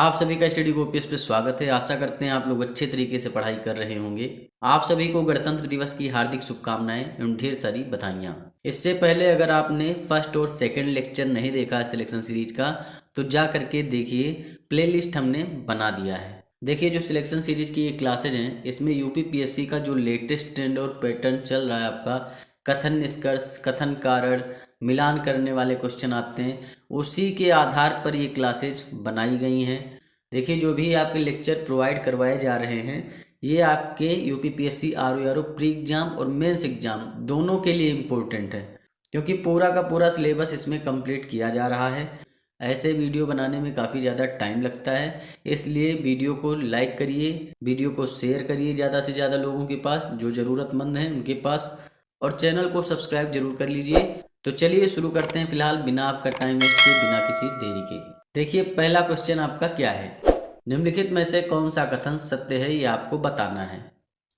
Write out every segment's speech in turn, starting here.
आप सभी का स्टडी गोपीएस पे स्वागत है। आशा करते हैं आप लोग अच्छे तरीके से पढ़ाई कर रहे होंगे। आप सभी को गणतंत्र दिवस की हार्दिक शुभकामनाएं एवं ढेर सारी बधाइयाँ। इससे पहले अगर आपने फर्स्ट और सेकंड लेक्चर नहीं देखा है सिलेक्शन सीरीज का, तो जा करके देखिए, प्लेलिस्ट हमने बना दिया है। देखिए, जो सिलेक्शन सीरीज की ये क्लासेज हैं, इसमें यूपीपीएससी का जो लेटेस्ट ट्रेंड और पैटर्न चल रहा है, आपका कथन निष्कर्ष, कथन कारण, मिलान करने वाले क्वेश्चन आते हैं, उसी के आधार पर ये क्लासेज बनाई गई हैं। देखिए, जो भी आपके लेक्चर प्रोवाइड करवाए जा रहे हैं, ये आपके यूपीपीएससी आरओ प्री एग्जाम और मेंस एग्जाम दोनों के लिए इम्पोर्टेंट है, क्योंकि पूरा का पूरा सिलेबस इसमें कंप्लीट किया जा रहा है। ऐसे वीडियो बनाने में काफ़ी ज़्यादा टाइम लगता है, इसलिए वीडियो को लाइक करिए, वीडियो को शेयर करिए ज़्यादा से ज़्यादा लोगों के पास, जो ज़रूरतमंद हैं उनके पास, और चैनल को सब्सक्राइब जरूर कर लीजिए। तो चलिए शुरू करते हैं, फिलहाल बिना आपका टाइम वेस्ट किए, बिना किसी देरी के। देखिए, पहला क्वेश्चन आपका क्या है, निम्नलिखित में से कौन सा कथन सत्य है, ये आपको बताना है।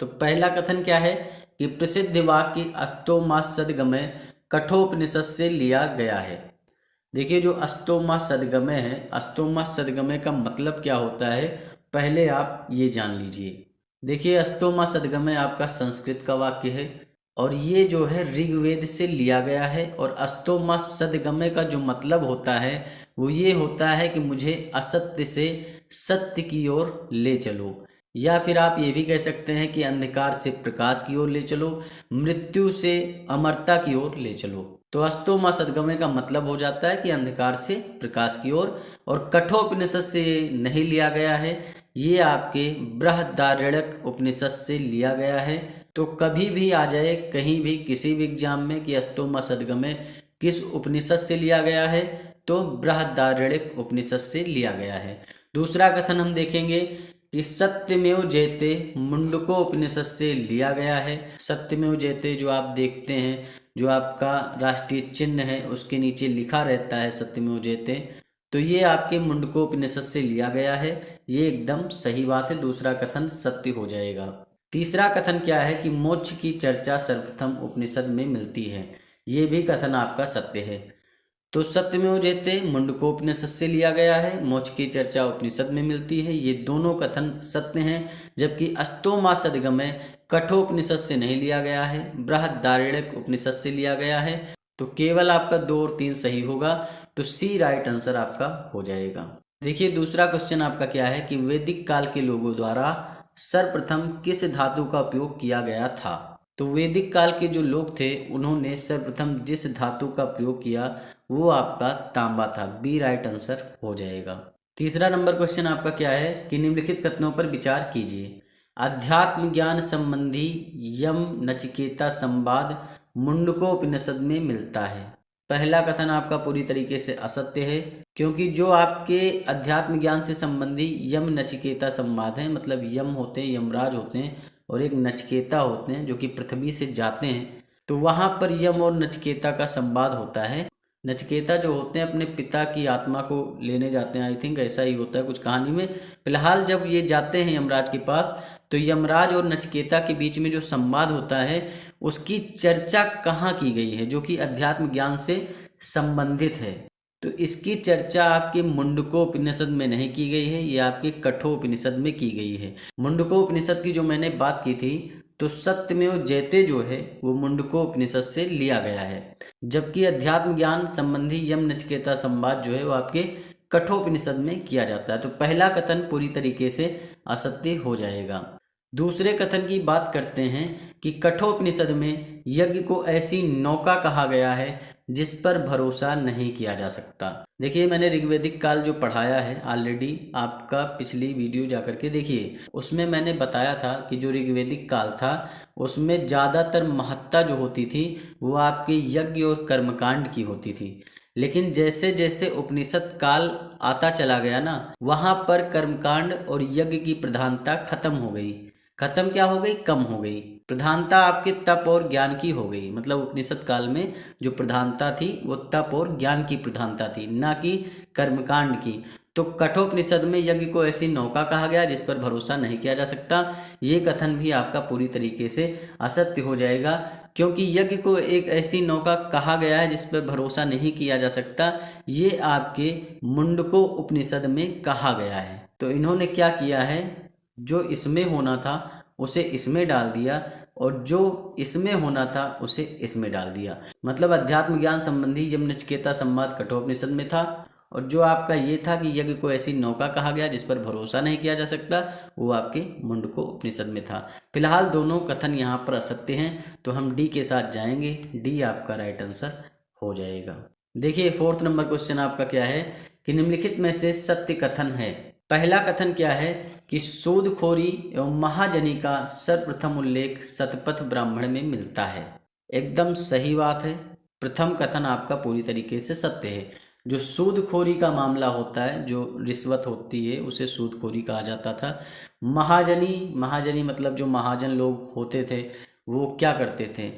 तो पहला कथन क्या है कि प्रसिद्ध वाक्य अस्तो मा सद्गमय कठोपनिषद से लिया गया है। देखिए, जो अस्तो मा सद्गमय है, अस्तो मा सद्गमय का मतलब क्या होता है, पहले आप ये जान लीजिए। देखिए, अस्तो मा सद्गमय आपका संस्कृत का वाक्य है, और ये जो है ऋग्वेद से लिया गया है। और अस्तोमा सद्गमय का जो मतलब होता है वो ये होता है कि मुझे असत्य से सत्य की ओर ले चलो, या फिर आप ये भी कह सकते हैं कि अंधकार से प्रकाश की ओर ले चलो, मृत्यु से अमरता की ओर ले चलो। तो अस्तोमा सद्गमय का मतलब हो जाता है कि अंधकार से प्रकाश की ओर। और कठोपनिषद से नहीं लिया गया है, ये आपके बृहदारण्यक उपनिषद से लिया गया है। तो कभी भी आ जाए कहीं भी किसी भी एग्जाम में कि अस्तोमा सद्गमय किस उपनिषद से लिया गया है, तो बृहदारण्यक उपनिषद से लिया गया है। दूसरा कथन हम देखेंगे कि सत्यमेव जयते मुंडको उपनिषद से लिया गया है। सत्यमेव जयते जो आप देखते हैं, जो आपका राष्ट्रीय चिन्ह है उसके नीचे लिखा रहता है सत्यमेव जयते, तो ये आपके मुंडको उपनिषद से लिया गया है। ये एकदम सही बात है, दूसरा कथन सत्य हो जाएगा। तीसरा कथन क्या है कि मोक्ष की चर्चा सर्वप्रथम उपनिषद में मिलती है, ये भी कथन आपका सत्य है। तो सत्यमेव जयते मुंडकोपनिषद से लिया गया है, मोक्ष की चर्चा उपनिषद में मिलती है, ये दोनों कथन सत्य हैं। जबकि अस्तोमा सद्गमय कठोपनिषद से नहीं लिया गया है, बृहदारण्यक उपनिषद से लिया गया है। तो केवल आपका 2 और 3 सही होगा, तो सी राइट आंसर आपका हो जाएगा। देखिए, दूसरा क्वेश्चन आपका क्या है कि वैदिक काल के लोगों द्वारा सर्वप्रथम किस धातु का उपयोग किया गया था। तो वैदिक काल के जो लोग थे उन्होंने सर्वप्रथम जिस धातु का प्रयोग किया वो आपका तांबा था, बी राइट आंसर हो जाएगा। तीसरा नंबर क्वेश्चन आपका क्या है कि निम्नलिखित कथनों पर विचार कीजिए। अध्यात्म ज्ञान संबंधी यम नचिकेता संवाद मुंडकोपनिषद में मिलता है। पहला कथन आपका पूरी तरीके से असत्य है, क्योंकि जो आपके अध्यात्म ज्ञान से संबंधी यम नचिकेता संवाद है, मतलब यम होते हैं, यमराज होते हैं, और एक नचिकेता होते हैं जो कि पृथ्वी से जाते हैं, तो वहाँ पर यम और नचिकेता का संवाद होता है। नचिकेता जो होते हैं अपने पिता की आत्मा को लेने जाते हैं, आई थिंक ऐसा ही होता है कुछ कहानी में। फिलहाल जब ये जाते हैं यमराज के पास, तो यमराज और नचिकेता के बीच में जो संवाद होता है उसकी चर्चा कहाँ की गई है, जो कि अध्यात्म ज्ञान से संबंधित है। तो इसकी चर्चा आपके मुंडकोपनिषद में नहीं की गई है, ये आपके कठोपनिषद में की गई है। मुंडकोपनिषद की जो मैंने बात की थी, तो सत्यमेव जयते जो है वो मुंडकोपनिषद से लिया गया है, जबकि अध्यात्म ज्ञान संबंधी यम नचिकेता संवाद जो है वो आपके कठोपनिषद में किया जाता है। तो पहला कथन पूरी तरीके से असत्य हो जाएगा। दूसरे कथन की बात करते हैं कि कठोपनिषद में यज्ञ को ऐसी नौका कहा गया है जिस पर भरोसा नहीं किया जा सकता। देखिए, मैंने ऋग्वेदिक काल जो पढ़ाया है ऑलरेडी, आपका पिछली वीडियो जाकर के देखिए, उसमें मैंने बताया था कि जो ऋग्वेदिक काल था उसमें ज़्यादातर महत्ता जो होती थी वो आपके यज्ञ और कर्मकांड की होती थी। लेकिन जैसे जैसे उपनिषद काल आता चला गया ना, वहाँ पर कर्मकांड और यज्ञ की प्रधानता खत्म हो गई। खत्म क्या हो गई? कम हो गई। प्रधानता आपके तप और ज्ञान की हो गई। मतलब उपनिषद काल में जो प्रधानता थी वो तप और ज्ञान की प्रधानता थी, ना कि कर्मकांड की। तो कठोपनिषद में यज्ञ को ऐसी नौका कहा गया जिस पर भरोसा नहीं किया जा सकता, ये कथन भी आपका पूरी तरीके से असत्य हो जाएगा, क्योंकि यज्ञ को एक ऐसी नौका कहा गया है जिस पर भरोसा नहीं किया जा सकता। ये आपके मुंडको उपनिषद में कहा गया है। तो इन्होंने क्या किया है, जो इसमें होना था उसे इसमें डाल दिया और जो इसमें होना था उसे इसमें डाल दिया। मतलब अध्यात्म ज्ञान संबंधी जब नचिकेता संवाद कठोपनिषद में था, और जो आपका ये था कि यज्ञ को ऐसी नौका कहा गया जिस पर भरोसा नहीं किया जा सकता, वो आपके मुंडको उपनिषद में था। फिलहाल दोनों कथन यहाँ पर असत्य हैं, तो हम डी के साथ जाएंगे। डी आपका राइट आंसर हो जाएगा। देखिए 4th नंबर क्वेश्चन आपका क्या है कि निम्नलिखित में से सत्य कथन है। पहला कथन क्या है कि सूदखोरी एवं महाजनी का सर्वप्रथम उल्लेख शतपथ ब्राह्मण में मिलता है। एकदम सही बात है। प्रथम कथन आपका पूरी तरीके से सत्य है। जो सूदखोरी का मामला होता है, जो रिश्वत होती है, उसे सूदखोरी कहा जाता था। महाजनी मतलब जो महाजन लोग होते थे वो क्या करते थे,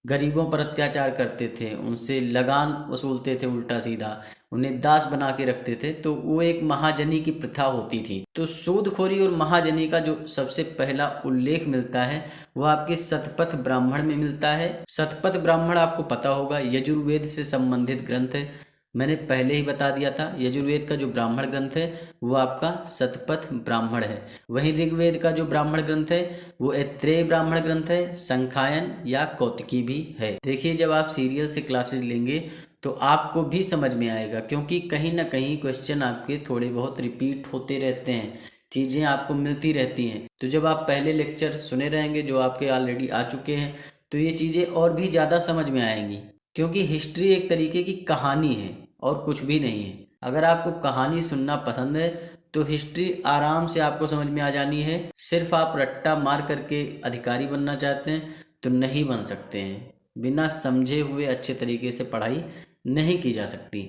गरीबों पर अत्याचार करते थे, उनसे लगान वसूलते थे, उल्टा सीधा उन्हें दास बना के रखते थे। तो वो एक महाजनी की प्रथा होती थी। तो सूदखोरी और महाजनी का जो सबसे पहला उल्लेख मिलता है वो आपके शतपथ ब्राह्मण में मिलता है। शतपथ ब्राह्मण आपको पता होगा यजुर्वेद से संबंधित ग्रंथ है। मैंने पहले ही बता दिया था, यजुर्वेद का जो ब्राह्मण ग्रंथ है वो आपका शतपथ ब्राह्मण है। वहीं ऋग्वेद का जो ब्राह्मण ग्रंथ है वो ऐत्रेय ब्राह्मण ग्रंथ है, संखायन या कौतिकी भी है। देखिए जब आप सीरियल से क्लासेस लेंगे तो आपको भी समझ में आएगा, क्योंकि कहीं ना कहीं क्वेश्चन आपके थोड़े बहुत रिपीट होते रहते हैं, चीज़ें आपको मिलती रहती हैं। तो जब आप पहले लेक्चर सुने रहेंगे जो आपके ऑलरेडी आ चुके हैं, तो ये चीज़ें और भी ज़्यादा समझ में आएंगी, क्योंकि हिस्ट्री एक तरीके की कहानी है और कुछ भी नहीं है। अगर आपको कहानी सुनना पसंद है तो हिस्ट्री आराम से आपको समझ में आ जानी है। सिर्फ आप रट्टा मार करके अधिकारी बनना चाहते हैं तो नहीं बन सकते हैं। बिना समझे हुए अच्छे तरीके से पढ़ाई नहीं की जा सकती।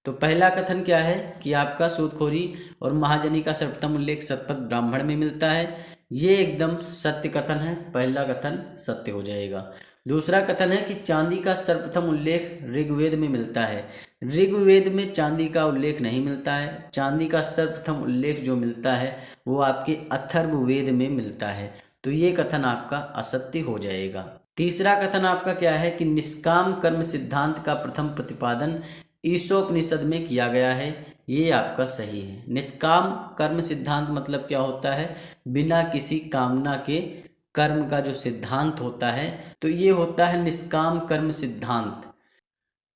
तो पहला कथन क्या है कि आपका सूदखोरी और महाजनी का सर्वप्रथम उल्लेख शतपथ ब्राह्मण में मिलता है। ये एकदम सत्य कथन है, पहला कथन सत्य हो जाएगा। दूसरा कथन है कि चांदी का सर्वप्रथम उल्लेख ऋग्वेद में मिलता है। ऋग्वेद में चांदी का उल्लेख नहीं मिलता है। चांदी का सर्वप्रथम उल्लेख जो मिलता है वो आपके अथर्ववेद में मिलता है। तो ये कथन आपका असत्य हो जाएगा। तीसरा कथन आपका क्या है कि निष्काम कर्म सिद्धांत का प्रथम प्रतिपादन ईशोपनिषद में किया गया है। ये आपका सही है। निष्काम कर्म सिद्धांत मतलब क्या होता है, बिना किसी कामना के कर्म का जो सिद्धांत होता है, तो ये होता है निष्काम कर्म सिद्धांत।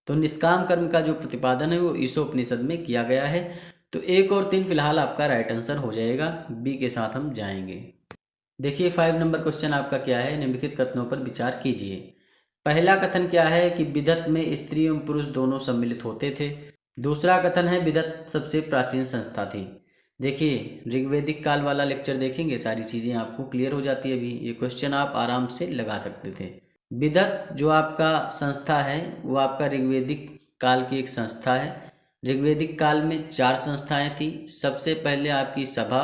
तो निष्काम कर्म का जो प्रतिपादन है वो ईशोपनिषद में किया गया है। तो 1 और 3 फिलहाल आपका राइट आंसर हो जाएगा। बी के साथ हम जाएंगे। देखिए 5 नंबर क्वेश्चन आपका क्या है, निम्नलिखित कथनों पर विचार कीजिए। पहला कथन क्या है कि विदत में स्त्री एवं पुरुष दोनों सम्मिलित होते थे। दूसरा कथन है विदत सबसे प्राचीन संस्था थी। देखिए ऋग्वैदिक काल वाला लेक्चर देखेंगे, सारी चीज़ें आपको क्लियर हो जाती है। अभी ये क्वेश्चन आप आराम से लगा सकते थे। विदत जो आपका संस्था है वो आपका ऋग्वैदिक काल की एक संस्था है। ऋग्वैदिक काल में 4 संस्थाएं थी। सबसे पहले आपकी सभा,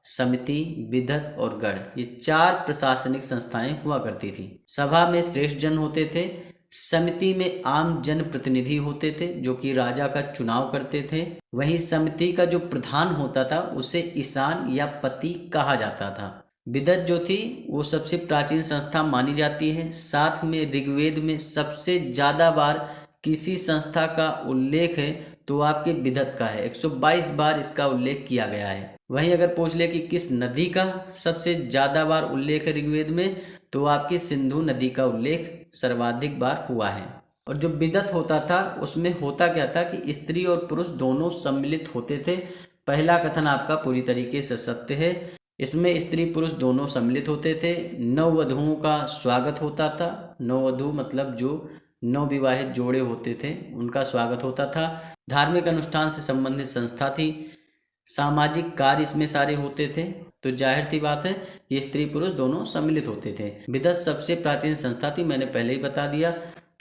समिति, विदत और गण, ये 4 प्रशासनिक संस्थाएं हुआ करती थी। सभा में श्रेष्ठ जन होते थे। समिति में आम जन प्रतिनिधि होते थे जो कि राजा का चुनाव करते थे। वहीं समिति का जो प्रधान होता था उसे ईशान या पति कहा जाता था। विदत जो थी वो सबसे प्राचीन संस्था मानी जाती है। साथ में ऋग्वेद में सबसे ज़्यादा बार किसी संस्था का उल्लेख है तो आपके विदत का है। 122 बार इसका उल्लेख किया गया है। वहीं अगर पूछ ले कि किस नदी का सबसे ज़्यादा बार उल्लेख है ऋग्वेद में, तो आपकी सिंधु नदी का उल्लेख सर्वाधिक बार हुआ है। और जो विदत होता था उसमें होता क्या था कि स्त्री और पुरुष दोनों सम्मिलित होते थे। पहला कथन आपका पूरी तरीके से सत्य है। इसमें स्त्री पुरुष दोनों सम्मिलित होते थे। नववधुओं का स्वागत होता था। नववधु मतलब जो नवविवाहित जोड़े होते थे उनका स्वागत होता था। धार्मिक अनुष्ठान से संबंधित संस्था थी। सामाजिक कार्य इसमें सारे होते थे। तो जाहिर सी बात है कि स्त्री पुरुष दोनों सम्मिलित होते थे। विदत सबसे प्राचीन संस्था थी, मैंने पहले ही बता दिया।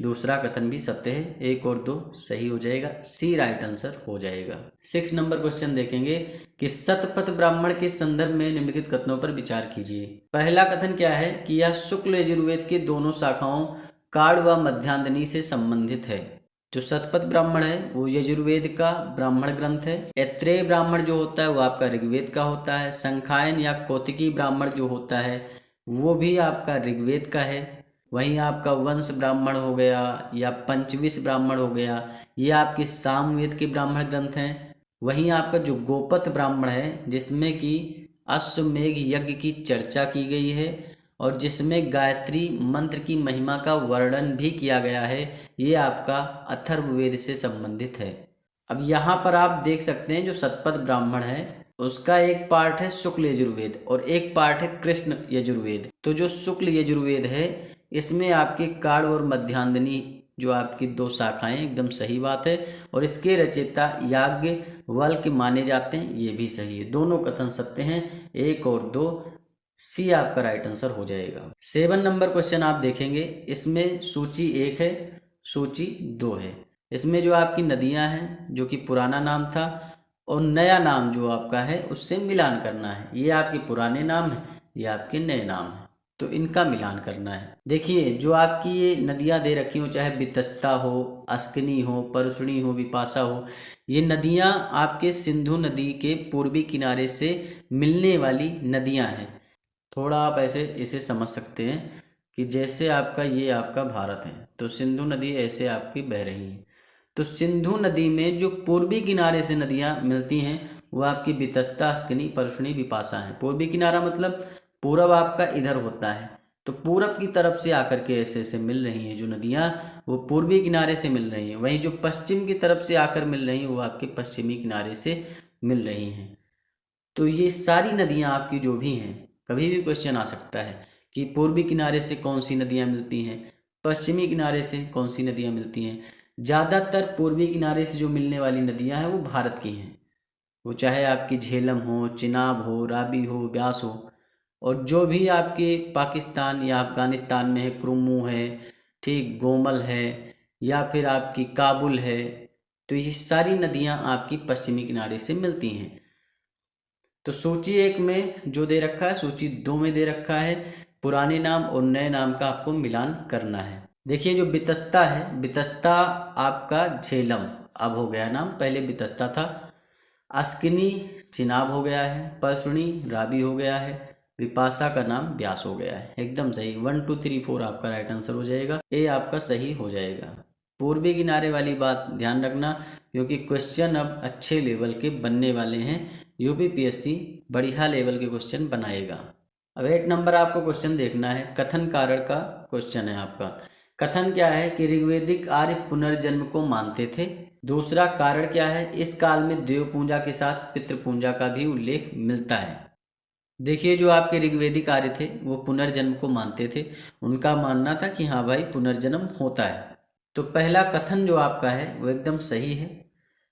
दूसरा कथन भी सत्य है। 1 और 2 सही हो जाएगा। सी राइट आंसर हो जाएगा। 6 नंबर क्वेश्चन देखेंगे कि शतपथ ब्राह्मण के संदर्भ में निम्नलिखित कथनों पर विचार कीजिए। पहला कथन क्या है कि यह शुक्ल यजुर्वेद के दोनों शाखाओं काड़ व मध्यांजनी से संबंधित है। जो शतपथ ब्राह्मण है वो यजुर्वेद का ब्राह्मण ग्रंथ है। ऐत्रेय ब्राह्मण जो होता है वो आपका ऋग्वेद का होता है। संखायन या कौतिकी ब्राह्मण जो होता है वो भी आपका ऋग्वेद का है। वहीं आपका वंश ब्राह्मण हो गया या पंचविश ब्राह्मण हो गया, ये आपके सामवेद के ब्राह्मण ग्रंथ हैं। वहीं आपका जो गोपथ ब्राह्मण है, जिसमें कि अश्वमेघ यज्ञ की चर्चा की गई है और जिसमें गायत्री मंत्र की महिमा का वर्णन भी किया गया है, ये आपका अथर्ववेद से संबंधित है। अब यहाँ पर आप देख सकते हैं जो शतपथ ब्राह्मण है उसका एक पार्ट है शुक्ल यजुर्वेद और एक पार्ट है कृष्ण यजुर्वेद। तो जो शुक्ल यजुर्वेद है इसमें आपके काड़ और मध्यांजनी जो आपकी 2 शाखाएं, एकदम सही बात है। और इसके रचयिता याज्ञवल्क्य के माने जाते हैं, ये भी सही है। दोनों कथन सत्य हैं, 1 और 2, सी आपका राइट आंसर हो जाएगा। 7 नंबर क्वेश्चन आप देखेंगे, इसमें सूची 1 है, सूची 2 है। इसमें जो आपकी नदियां हैं जो कि पुराना नाम था और नया नाम जो आपका है उससे मिलान करना है। ये आपके पुराने नाम है, ये आपके नए नाम है, तो इनका मिलान करना है। देखिए जो आपकी ये नदियां दे रखी हो, चाहे वितस्ता हो, अस्किनी हो, परसुणी हो, विपाशा हो, ये नदियां आपके सिंधु नदी के पूर्वी किनारे से मिलने वाली नदियां हैं। थोड़ा आप ऐसे इसे समझ सकते हैं कि जैसे आपका ये आपका भारत है तो सिंधु नदी ऐसे आपकी बह रही है। तो सिंधु नदी में जो पूर्वी किनारे से नदियां मिलती हैं वो आपकी वितस्ता, अस्किनी, परसुणी, विपाशा है। पूर्वी किनारा मतलब पूरब आपका इधर होता है, तो पूरब की तरफ से आकर के ऐसे ऐसे मिल रही हैं जो नदियां, वो पूर्वी किनारे से मिल रही हैं। वहीं जो पश्चिम की तरफ से आकर मिल रही हैं वो आपके पश्चिमी किनारे से मिल रही हैं। तो ये सारी नदियां आपकी जो भी हैं, कभी भी क्वेश्चन आ सकता है कि पूर्वी किनारे से कौन सी नदियां मिलती हैं, पश्चिमी किनारे से कौन सी नदियां मिलती हैं। ज़्यादातर पूर्वी किनारे से जो मिलने वाली नदियां हैं वो भारत की हैं, वो चाहे आपकी झेलम हो, चिनाब हो, रावी हो, ब्यास हो। और जो भी आपके पाकिस्तान या अफ़गानिस्तान में है, क्रुमू है, ठीक, गोमल है, या फिर आपकी काबुल है, तो ये सारी नदियां आपकी पश्चिमी किनारे से मिलती हैं। तो सूची 1 में जो दे रखा है, सूची 2 में दे रखा है, पुराने नाम और नए नाम का आपको मिलान करना है। देखिए जो वितस्ता है, वितस्ता आपका झेलम अब हो गया नाम, पहले वितस्ता था। अस्किनी चिनाब हो गया है, परसुणी रावी हो गया है, विपाशा का नाम व्यास हो गया है। एकदम सही, 1 2 3 4 आपका राइट आंसर हो जाएगा, ए आपका सही हो जाएगा। पूर्वी किनारे वाली बात ध्यान रखना क्योंकि क्वेश्चन अब अच्छे लेवल के बनने वाले हैं। यूपीपीएससी बढ़िया लेवल के क्वेश्चन बनाएगा। अब 8 नंबर आपको क्वेश्चन देखना है, कथन कारण का क्वेश्चन है आपका। कथन क्या है कि ऋग्वेदिक आर्य पुनर्जन्म को मानते थे। दूसरा कारण क्या है, इस काल में देव पूजा के साथ पितृ पूजा का भी उल्लेख मिलता है। देखिए जो आपके ऋग्वेदिक आर्य थे वो पुनर्जन्म को मानते थे, उनका मानना था कि हाँ भाई पुनर्जन्म होता है। तो पहला कथन जो आपका है वो एकदम सही है।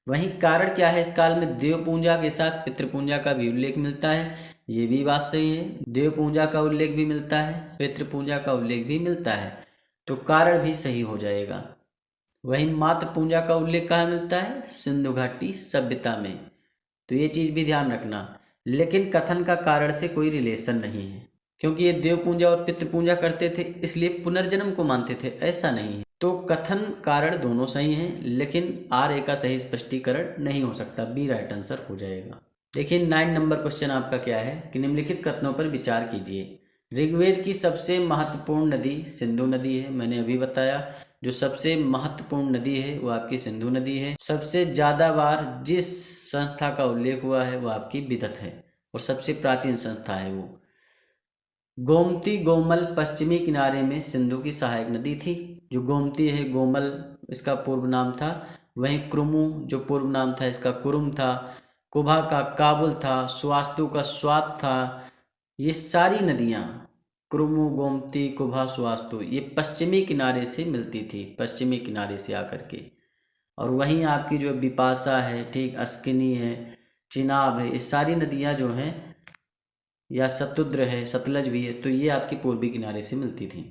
वहीं कारण क्या है, इस काल में देव पूजा के साथ पितृ पूजा का भी उल्लेख मिलता है, ये भी बात सही है। देव पूजा का उल्लेख भी मिलता है, पितृ पूजा का उल्लेख भी मिलता है, तो कारण भी सही हो जाएगा। वहीं मातृ पूजा का उल्लेख कहाँ मिलता है, सिंधु घाटी सभ्यता में, तो ये चीज़ भी ध्यान रखना। लेकिन कथन का कारण से कोई रिलेशन नहीं है, क्योंकि ये देव पूजा और पितृ पूजा करते थे इसलिए पुनर्जन्म को मानते थे, ऐसा नहीं है। तो कथन कारण दोनों सही हैं, लेकिन आर ए का सही स्पष्टीकरण नहीं हो सकता, बी राइट आंसर हो जाएगा। देखिए 9 नंबर क्वेश्चन आपका क्या है कि निम्नलिखित कथनों पर विचार कीजिए। ऋग्वेद की सबसे महत्वपूर्ण नदी सिंधु नदी है, मैंने अभी बताया। जो सबसे महत्वपूर्ण नदी है वो आपकी सिंधु नदी है। सबसे ज़्यादा बार जिस संस्था का उल्लेख हुआ है वो आपकी विदत है और सबसे प्राचीन संस्था है वो। गोमती गोमल पश्चिमी किनारे में सिंधु की सहायक नदी थी। जो गोमती है, गोमल इसका पूर्व नाम था। वहीं क्रुमु जो पूर्व नाम था इसका कुरुम था। कुभा का काबुल था। स्वास्तु का स्वात था। ये सारी नदियाँ क्रुमु, गोमती, कुभा, स्वास्तु ये पश्चिमी किनारे से मिलती थी, पश्चिमी किनारे से आकर के। और वहीं आपकी जो विपाशा है, ठीक, अस्किनी है, चिनाब है, ये सारी नदियाँ जो हैं, या सतुद्र है, सतलज भी है, तो ये आपकी पूर्वी किनारे से मिलती थी।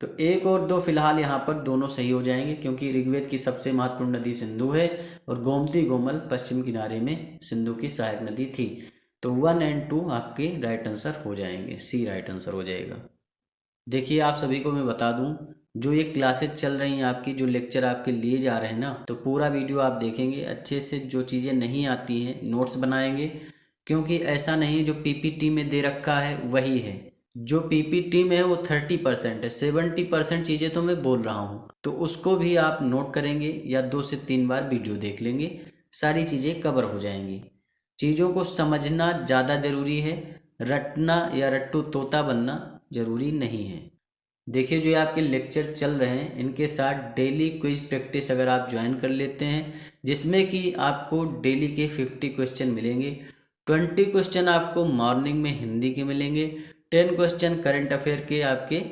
तो 1 और 2 फिलहाल यहाँ पर दोनों सही हो जाएंगे क्योंकि ऋग्वेद की सबसे महत्वपूर्ण नदी सिंधु है और गोमती गोमल पश्चिम किनारे में सिंधु की सहायक नदी थी। तो 1 और 2 आपके राइट आंसर हो जाएंगे, सी राइट आंसर हो जाएगा। देखिए आप सभी को मैं बता दूं, जो ये क्लासेज चल रही हैं आपकी, जो लेक्चर आपके लिए जा रहे हैं ना, तो पूरा वीडियो आप देखेंगे अच्छे से। जो चीज़ें नहीं आती हैं नोट्स बनाएंगे, क्योंकि ऐसा नहीं जो पीपीटी में दे रखा है वही है। जो पीपीटी में है वो 30% है, 70% चीज़ें तो मैं बोल रहा हूँ, तो उसको भी आप नोट करेंगे या 2 से 3 बार वीडियो देख लेंगे, सारी चीज़ें कवर हो जाएंगी। चीज़ों को समझना ज़्यादा ज़रूरी है, रटना या रट्टू तोता बनना ज़रूरी नहीं है। देखिए, जो ये आपके लेक्चर चल रहे हैं इनके साथ डेली क्विज प्रैक्टिस अगर आप ज्वाइन कर लेते हैं, जिसमें कि आपको डेली के 50 क्वेश्चन मिलेंगे। 20 क्वेश्चन आपको मॉर्निंग में हिंदी के मिलेंगे, 10 क्वेश्चन करंट अफेयर के आपके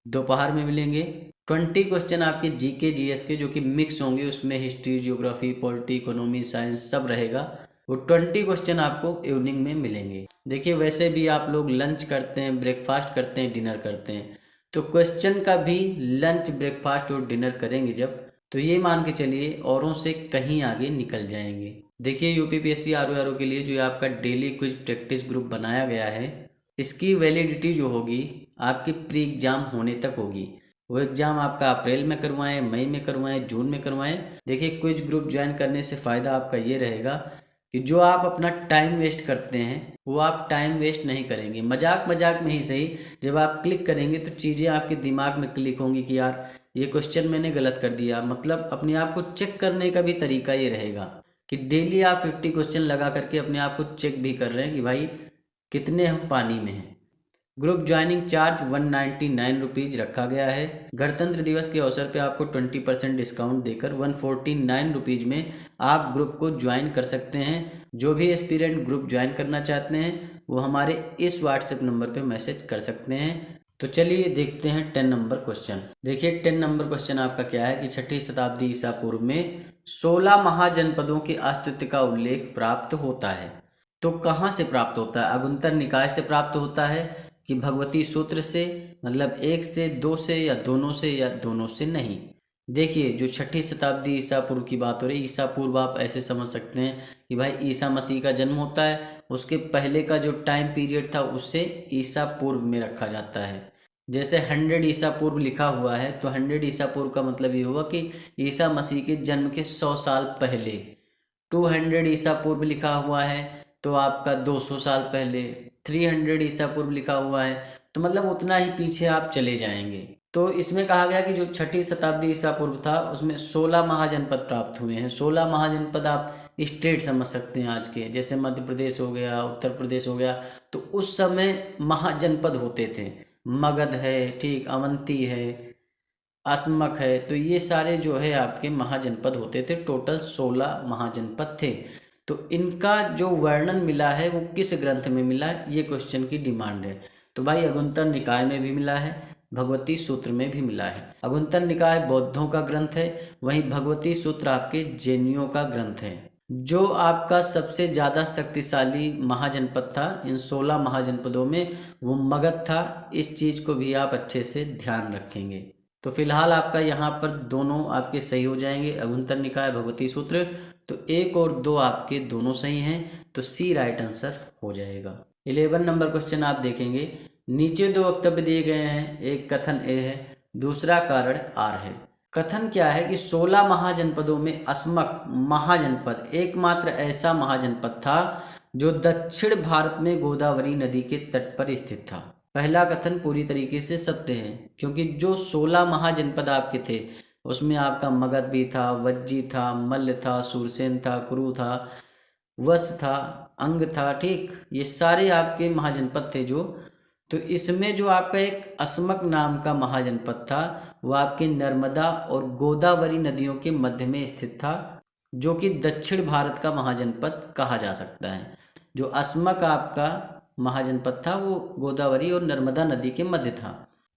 दोपहर में मिलेंगे, 20 क्वेश्चन आपके जीके जीएस के जो कि मिक्स होंगे, उसमें history, geography, polity, economy, science सब रहेगा। वो 20 क्वेश्चन आपको इवनिंग में मिलेंगे। देखिए, वैसे भी आप लोग लंच करते हैं, ब्रेकफास्ट करते हैं, डिनर करते हैं, तो क्वेश्चन का भी लंच, ब्रेकफास्ट और डिनर करेंगे जब, तो ये मान के चलिए औरों से कहीं आगे निकल जाएंगे। देखिए, यूपीपीएससी आरओ के लिए जो आपका डेली क्विज प्रैक्टिस ग्रुप बनाया गया है, इसकी वैलिडिटी जो होगी आपके प्री एग्जाम होने तक होगी। वो एग्ज़ाम आपका अप्रैल में करवाएं, मई में करवाएं, जून में करवाएं। देखिए, क्विज ग्रुप ज्वाइन करने से फ़ायदा आपका ये रहेगा कि जो आप अपना टाइम वेस्ट करते हैं वो आप टाइम वेस्ट नहीं करेंगे। मजाक मजाक में ही सही, जब आप क्लिक करेंगे तो चीज़ें आपके दिमाग में क्लिक होंगी कि यार ये क्वेश्चन मैंने गलत कर दिया। मतलब अपने आप को चेक करने का भी तरीका ये रहेगा कि डेली आप 50 क्वेश्चन लगा करके अपने आप को चेक भी कर रहे हैं कि भाई कितने हम पानी में हैं। ग्रुप ज्वाइनिंग चार्ज 199 रुपीज़ रखा गया है। गणतंत्र दिवस के अवसर पे आपको 20% डिस्काउंट देकर 149 रुपीज़ में आप ग्रुप को ज्वाइन कर सकते हैं। जो भी एस्पिरेंट ग्रुप ज्वाइन करना चाहते हैं वो हमारे इस व्हाट्सएप नंबर पे मैसेज कर सकते हैं। तो चलिए देखते हैं 10 नंबर क्वेश्चन। देखिए, 10 नंबर क्वेश्चन आपका क्या है कि 6ठी शताब्दी ईसा पूर्व में 16 महाजनपदों के अस्तित्व का उल्लेख प्राप्त होता है। तो कहाँ से प्राप्त होता है? अगुंतर निकाय से प्राप्त होता है कि भगवती सूत्र से, मतलब एक से, दो से, या दोनों से, या दोनों से नहीं। देखिए, जो 6ठी शताब्दी ईसा पूर्व की बात हो रही है, ईसा पूर्व आप ऐसे समझ सकते हैं कि भाई ईसा मसीह का जन्म होता है, उसके पहले का जो टाइम पीरियड था उससे ईसा पूर्व में रखा जाता है। जैसे 100 ईसा पूर्व लिखा हुआ है तो 100 ईसा पूर्व का मतलब ये हुआ कि ईसा मसीह के जन्म के 100 साल पहले। 200 ईसा पूर्व लिखा हुआ है तो आपका 200 साल पहले। 300 ईसा पूर्व लिखा हुआ है तो मतलब उतना ही पीछे आप चले जाएंगे। तो इसमें कहा गया कि जो 6ठी शताब्दी ईसा पूर्व था उसमें 16 महाजनपद प्राप्त हुए हैं। 16 महाजनपद आप स्टेट समझ सकते हैं आज के, जैसे मध्य प्रदेश हो गया, उत्तर प्रदेश हो गया, तो उस समय महाजनपद होते थे। मगध है, ठीक, अवंती है, असमक है, तो ये सारे जो है आपके महाजनपद होते थे। टोटल 16 महाजनपद थे। तो इनका जो वर्णन मिला है वो किस ग्रंथ में मिला है, ये क्वेश्चन की डिमांड है। तो भाई अगुंतर निकाय में भी मिला है, भगवती सूत्र में भी मिला है। अगुंतर निकाय बौद्धों का ग्रंथ है, वहीं भगवती सूत्र आपके जैनियों का ग्रंथ है। जो आपका सबसे ज़्यादा शक्तिशाली महाजनपद था इन 16 महाजनपदों में, वो मगध था। इस चीज़ को भी आप अच्छे से ध्यान रखेंगे। तो फिलहाल आपका यहाँ पर दोनों आपके सही हो जाएंगे, अगुंतर निकाय, भगवती सूत्र। तो 1 और 2 आपके दोनों सही हैं, तो सी राइट आंसर हो जाएगा। 11 नंबर क्वेश्चन आप देखेंगे, नीचे 2 वक्तव्य दिए गए हैं, एक कथन ए है, दूसरा कारण आर है। कथन क्या है कि 16 महाजनपदों में असमक महाजनपद एकमात्र ऐसा महाजनपद था जो दक्षिण भारत में गोदावरी नदी के तट पर स्थित था। पहला कथन पूरी तरीके से सत्य है, क्योंकि जो 16 महाजनपद आपके थे उसमें आपका मगध भी था, वज्जी था, मल्ल था, सूरसेन था, कुरु था, वत्स था, अंग था, ठीक, ये सारे आपके महाजनपद थे। जो तो इसमें जो आपका एक असमक नाम का महाजनपद था वो आपके नर्मदा और गोदावरी नदियों के मध्य में स्थित था, जो कि दक्षिण भारत का महाजनपद कहा जा सकता है। जो असमक आपका महाजनपद था वो गोदावरी और नर्मदा नदी के मध्य था।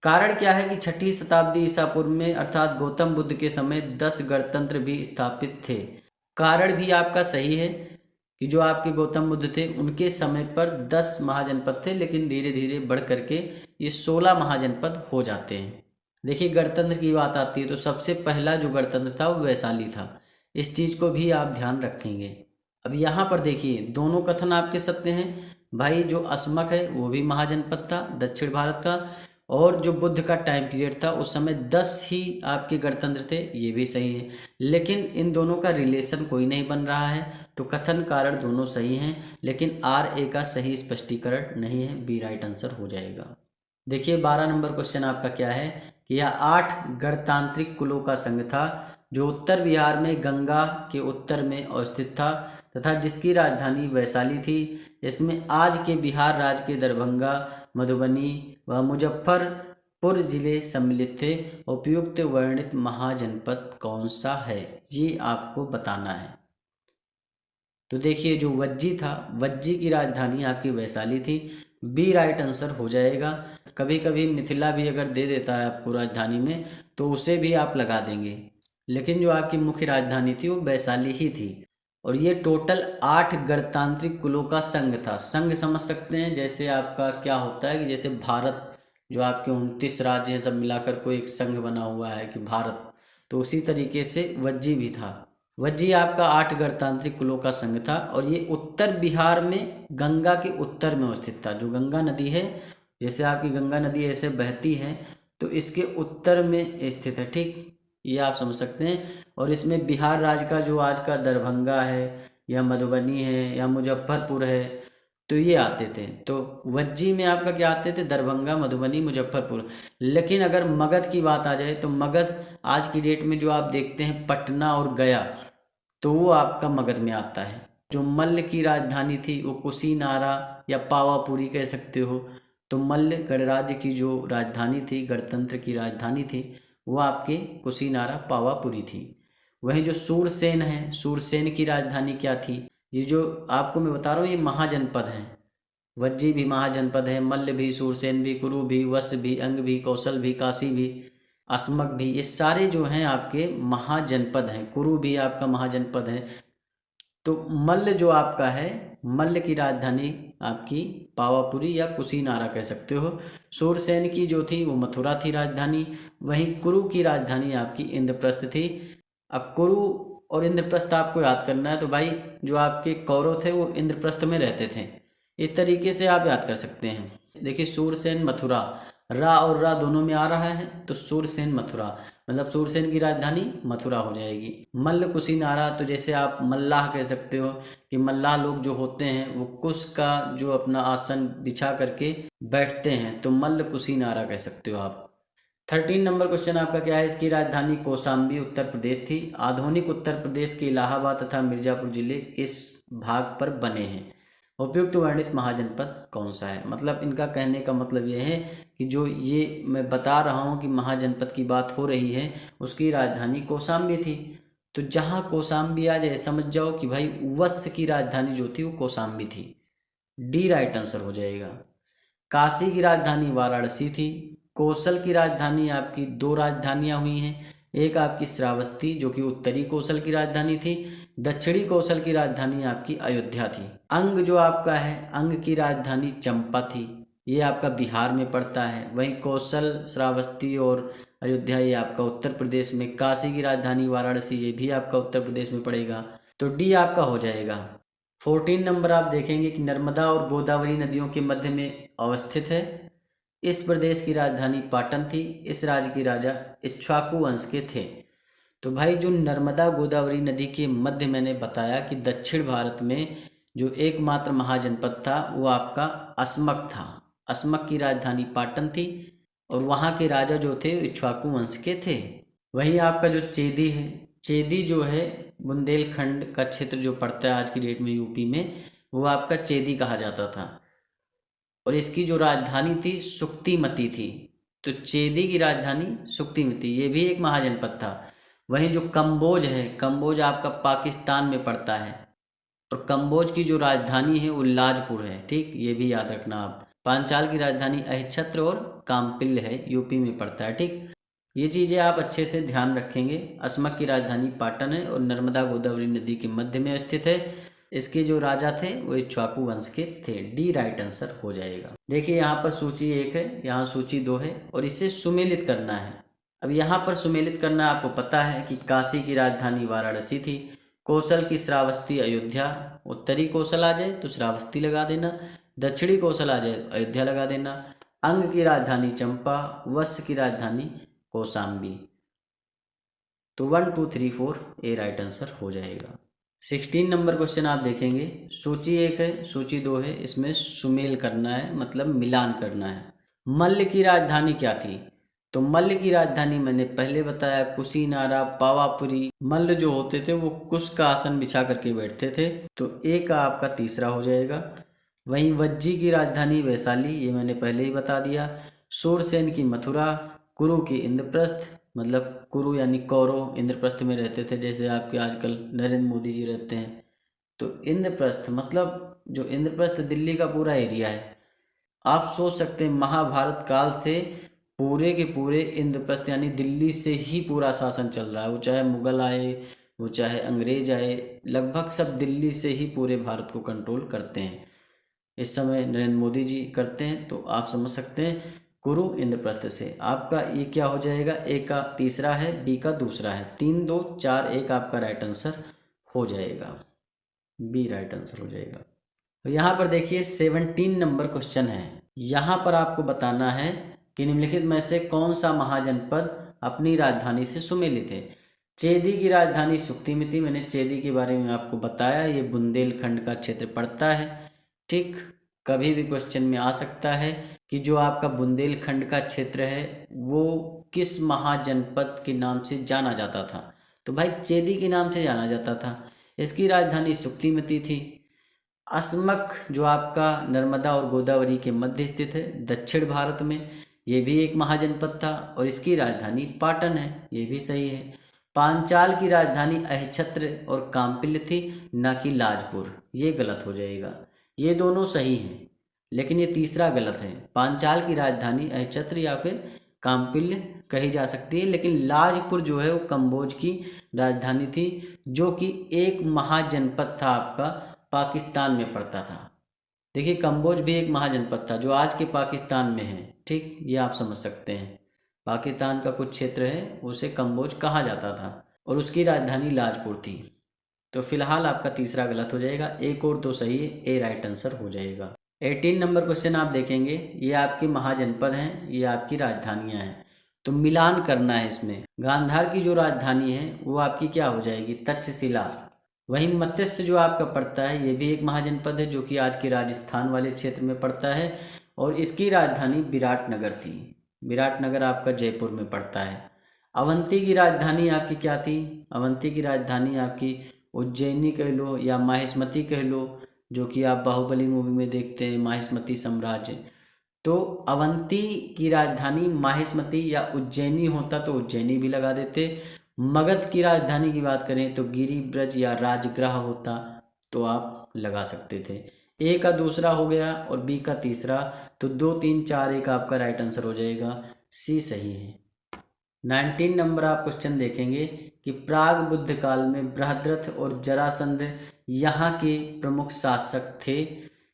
कारण क्या है कि 6ठी शताब्दी ईसा पूर्व में अर्थात गौतम बुद्ध के समय 10 गणतंत्र भी स्थापित थे। कारण भी आपका सही है कि जो आपके गौतम बुद्ध थे उनके समय पर 10 महाजनपद थे, लेकिन धीरे धीरे बढ़ करके ये 16 महाजनपद हो जाते हैं। देखिए, गणतंत्र की बात आती है तो सबसे पहला जो गणतंत्र था वो वैशाली था। इस चीज़ को भी आप ध्यान रखेंगे। अब यहाँ पर देखिए, दोनों कथन आपके सत्य हैं। भाई जो असमक है वो भी महाजनपद था दक्षिण भारत का, और जो बुद्ध का टाइम पीरियड था उस समय 10 ही आपके गणतंत्र थे, ये भी सही है। लेकिन इन दोनों का रिलेशन कोई नहीं बन रहा है, तो कथन कारण दोनों सही हैं, लेकिन आर ए का सही स्पष्टीकरण नहीं है, बी राइट आंसर हो जाएगा। देखिए 12 नंबर क्वेश्चन आपका क्या है कि यह 8 गणतांत्रिक कुलों का संघ था जो उत्तर बिहार में गंगा के उत्तर में अवस्थित था तथा जिसकी राजधानी वैशाली थी। इसमें आज के बिहार राज्य के दरभंगा, मधुबनी व मुजफ्फरपुर जिले सम्मिलित थे। उपयुक्त वर्णित महाजनपद कौन सा है, ये आपको बताना है। तो देखिए जो वज्जी था, वज्जी की राजधानी आपकी वैशाली थी। बी राइट आंसर हो जाएगा। कभी कभी मिथिला भी अगर दे देता है आपको राजधानी में तो उसे भी आप लगा देंगे, लेकिन जो आपकी मुख्य राजधानी थी वो वैशाली ही थी। और ये टोटल 8 गणतांत्रिक कुलों का संघ था। संघ समझ सकते हैं जैसे आपका क्या होता है कि जैसे भारत जो आपके 29 राज्य हैं सब मिलाकर कोई एक संघ बना हुआ है कि भारत, तो उसी तरीके से वज्जी भी था। वज्जी आपका 8 गणतांत्रिक कुलों का संघ था और ये उत्तर बिहार में गंगा के उत्तर में अवस्थित था। जो गंगा नदी है, जैसे आपकी गंगा नदी ऐसे बहती है तो इसके उत्तर में स्थित है, ठीक, ये आप समझ सकते हैं। और इसमें बिहार राज्य का जो आज का दरभंगा है या मधुबनी है या मुजफ्फरपुर है तो ये आते थे। तो वज्जी में आपका क्या आते थे, दरभंगा, मधुबनी, मुजफ्फरपुर। लेकिन अगर मगध की बात आ जाए तो मगध आज की डेट में जो आप देखते हैं पटना और गया, तो वो आपका मगध में आता है। जो मल्ल की राजधानी थी वो कुशीनारा या पावापुरी कह सकते हो। तो मल्ल गणराज्य की जो राजधानी थी, गणतंत्र की राजधानी थी, वो आपके कुशीनारा पावापुरी थी। वहीं जो सूरसेन है, सूरसेन की राजधानी क्या थी, ये जो आपको मैं बता रहा हूँ ये महाजनपद हैं। वज्जी भी महाजनपद है, मल्ल भी, सूरसेन भी, कुरु भी, वश भी, अंग भी, कौशल भी, काशी भी, अस्मक भी, ये सारे जो हैं आपके महाजनपद हैं। कुरु भी आपका महाजनपद है। तो मल्ल जो आपका है, मल्ल की राजधानी आपकी पावापुरी या कुशीनारा कह सकते हो। सूरसेन की जो थी वो मथुरा थी राजधानी। वहीं कुरु की राजधानी आपकी इंद्रप्रस्थ थी। अब कुरु और इंद्रप्रस्थ आपको याद करना है, तो भाई जो आपके कौरव थे वो इंद्रप्रस्थ में रहते थे। इस तरीके से आप याद कर सकते हैं। देखिए सूरसेन मथुरा, रा और रा दोनों में आ रहा है तो सूरसेन मथुरा, मतलब सूरसेन की राजधानी मथुरा हो जाएगी। मल्ल कुशीनारा, तो जैसे आप मल्लाह कह सकते हो कि मल्लाह लोग जो होते हैं वो कुश का जो अपना आसन बिछा करके बैठते हैं, तो मल्ल कुशीनारा कह सकते हो आप। 13 नंबर क्वेश्चन आपका क्या है, इसकी राजधानी कौशाम्बी उत्तर प्रदेश थी। आधुनिक उत्तर प्रदेश के इलाहाबाद तथा मिर्जापुर जिले इस भाग पर बने हैं। उपयुक्त वर्णित महाजनपद कौन सा है। मतलब इनका कहने का मतलब यह है कि जो ये मैं बता रहा हूँ कि महाजनपद की बात हो रही है उसकी राजधानी कौशाम्बी थी। तो जहाँ कौशाम्बी आ जाए समझ जाओ कि भाई वत्स की राजधानी जो थी वो कौशाम्बी थी। डी राइट आंसर हो जाएगा। काशी की राजधानी वाराणसी थी। कौशल की राजधानी आपकी 2 राजधानियां हुई हैं। एक आपकी श्रावस्ती जो कि उत्तरी कौशल की राजधानी थी, दक्षिणी कौशल की राजधानी आपकी अयोध्या थी। अंग जो आपका है, अंग की राजधानी चंपा थी, ये आपका बिहार में पड़ता है। वहीं कौशल, श्रावस्ती और अयोध्या ये आपका उत्तर प्रदेश में। काशी की राजधानी वाराणसी ये भी आपका उत्तर प्रदेश में पड़ेगा। तो डी आपका हो जाएगा। 14 नंबर आप देखेंगे कि नर्मदा और गोदावरी नदियों के मध्य में अवस्थित है। इस प्रदेश की राजधानी पाटन थी। इस राज्य के राजा इक्ष्वाकु वंश के थे। तो भाई जो नर्मदा गोदावरी नदी के मध्य मैंने बताया कि दक्षिण भारत में जो एकमात्र महाजनपद था वो आपका अस्मक था। अस्मक की राजधानी पाटन थी और वहाँ के राजा जो थे इक्ष्वाकु वंश के थे। वहीं आपका जो चेदी है, चेदी जो है बुंदेलखंड का क्षेत्र जो पड़ता है आज की डेट में यूपी में, वो आपका चेदी कहा जाता था। और इसकी जो राजधानी थी सुक्तिमती थी। तो चेदी की राजधानी सुक्तिमती, ये भी एक महाजनपद था। वहीं जो कंबोज है, कंबोज आपका पाकिस्तान में पड़ता है और कंबोज की जो राजधानी है वो लाजपुर है, ठीक, ये भी याद रखना आप। पांचाल की राजधानी अहिच्छत्र और कामपिल्य है, यूपी में पड़ता है, ठीक। ये चीज़ें आप अच्छे से ध्यान रखेंगे। अस्मक की राजधानी पाटन है और नर्मदा गोदावरी नदी के मध्य में स्थित है। इसके जो राजा थे वो इक्ष्वाकु वंश के थे। डी राइट आंसर हो जाएगा। देखिए यहाँ पर सूची 1 है, यहाँ सूची 2 है और इसे सुमेलित करना है। अब यहाँ पर सुमेलित करना आपको पता है कि काशी की राजधानी वाराणसी थी। कौशल की श्रावस्ती अयोध्या, उत्तरी कौशल आ जाए तो श्रावस्ती लगा देना, दक्षिणी कौशल आ जाए अयोध्या लगा देना। अंग की राजधानी चंपा, वत्स की राजधानी कौशाम्बी। तो 1 2 3 4 ए राइट आंसर हो जाएगा। 16 नंबर क्वेश्चन आप देखेंगे, सूची 1 है, सूची 2 है, इसमें सुमेल करना है, मतलब मिलान करना है। मल्ल की राजधानी क्या थी? तो मल्ल की राजधानी मैंने पहले बताया, कुशीनारा, पावापुरी। मल्ल जो होते थे वो कुश का आसन बिछा करके बैठते थे, तो ए का आपका तीसरा हो जाएगा। वहीं वज्जी की राजधानी वैशाली, ये मैंने पहले ही बता दिया। शूरसेन की मथुरा, कुरु की इंद्रप्रस्थ, मतलब कुरु यानी कौरव इंद्रप्रस्थ में रहते थे, जैसे आपके आजकल नरेंद्र मोदी जी रहते हैं। तो इंद्रप्रस्थ मतलब जो इंद्रप्रस्थ दिल्ली का पूरा एरिया है। आप सोच सकते हैं महाभारत काल से पूरे के पूरे इंद्रप्रस्थ यानी दिल्ली से ही पूरा शासन चल रहा है। वो चाहे मुगल आए, वो चाहे अंग्रेज आए, लगभग सब दिल्ली से ही पूरे भारत को कंट्रोल करते हैं। इस समय नरेंद्र मोदी जी करते हैं, तो आप समझ सकते हैं कुरु इंद्रप्रस्थ से। आपका ये क्या हो जाएगा? ए का तीसरा है, बी का दूसरा है। 3 2 4 1 आपका राइट आंसर हो जाएगा, बी राइट आंसर हो जाएगा। तो यहाँ पर देखिए 17 नंबर क्वेश्चन है। यहाँ पर आपको बताना है कि निम्नलिखित में से कौन सा महाजनपद अपनी राजधानी से सुमेलित है। चेदी की राजधानी सुक्ति में थी, मैंने चेदी के बारे में आपको बताया, ये बुंदेलखंड का क्षेत्र पड़ता है। ठीक, कभी भी क्वेश्चन में आ सकता है कि जो आपका बुंदेलखंड का क्षेत्र है वो किस महाजनपद के नाम से जाना जाता था? तो भाई चेदी के नाम से जाना जाता था। इसकी राजधानी सुक्तिमती थी। अस्मक जो आपका नर्मदा और गोदावरी के मध्य स्थित है दक्षिण भारत में, ये भी एक महाजनपद था और इसकी राजधानी पाटन है, ये भी सही है। पांचाल की राजधानी अहिछत्र और काम्पिल्य थी, न कि लाजपुर, ये गलत हो जाएगा। ये दोनों सही हैं लेकिन ये तीसरा गलत है। पांचाल की राजधानी अहिछत्र या फिर काम्पिल्य कही जा सकती है, लेकिन लाजपुर जो है वो कंबोज की राजधानी थी, जो कि एक महाजनपद था आपका, पाकिस्तान में पड़ता था। देखिए कंबोज भी एक महाजनपद था जो आज के पाकिस्तान में है। ठीक, ये आप समझ सकते हैं, पाकिस्तान का कुछ क्षेत्र है उसे कंबोज कहा जाता था और उसकी राजधानी लाजपुर थी। तो फिलहाल आपका तीसरा गलत हो जाएगा, एक और तो सही है, ए राइट आंसर हो जाएगा। 18 नंबर क्वेश्चन आप देखेंगे, ये आपके महाजनपद हैं, ये आपकी राजधानियां हैं, तो मिलान करना है इसमें। गांधार की जो राजधानी है वो आपकी क्या हो जाएगी? तक्षशिला। वहीं मत्स्य जो आपका पड़ता है ये भी एक महाजनपद है जो कि आज के राजस्थान वाले क्षेत्र में पड़ता है और इसकी राजधानी विराटनगर थी। विराटनगर आपका जयपुर में पड़ता है। अवंती की राजधानी आपकी क्या थी? अवंती की राजधानी आपकी उज्जैनी कह लो या माहिष्मती कह लो, जो कि आप बाहुबली मूवी में देखते हैं, माहिष्मती साम्राज्य। तो अवंती की राजधानी माहिष्मती या उज्जैनी होता तो उज्जैनी भी लगा देते। मगध की राजधानी की बात करें तो गिरिब्रज या राजगृह होता तो आप लगा सकते थे। ए का दूसरा हो गया और बी का तीसरा, तो 2 3 4 1 आपका राइट आंसर हो जाएगा, सी सही है। 19 नंबर आप क्वेश्चन देखेंगे कि प्राग बुद्ध काल में बृहद्रथ और जरासंध यहाँ के प्रमुख शासक थे।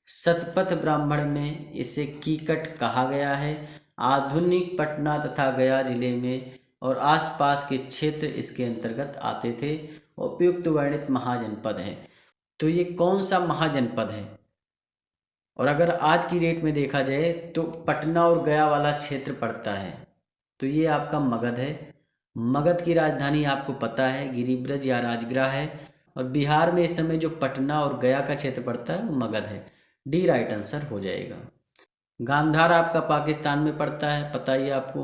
शतपथ ब्राह्मण में इसे कीकट कहा गया है। आधुनिक पटना तथा गया जिले में और आसपास के क्षेत्र इसके अंतर्गत आते थे। उपयुक्त वर्णित महाजनपद है। तो ये कौन सा महाजनपद है? और अगर आज की डेट में देखा जाए तो पटना और गया वाला क्षेत्र पड़ता है, तो ये आपका मगध है। मगध की राजधानी आपको पता है गिरिब्रज या राजगृह है और बिहार में इस समय जो पटना और गया का क्षेत्र पड़ता है वो मगध है। डी राइट आंसर हो जाएगा। गांधार आपका पाकिस्तान में पड़ता है, पता ही आपको।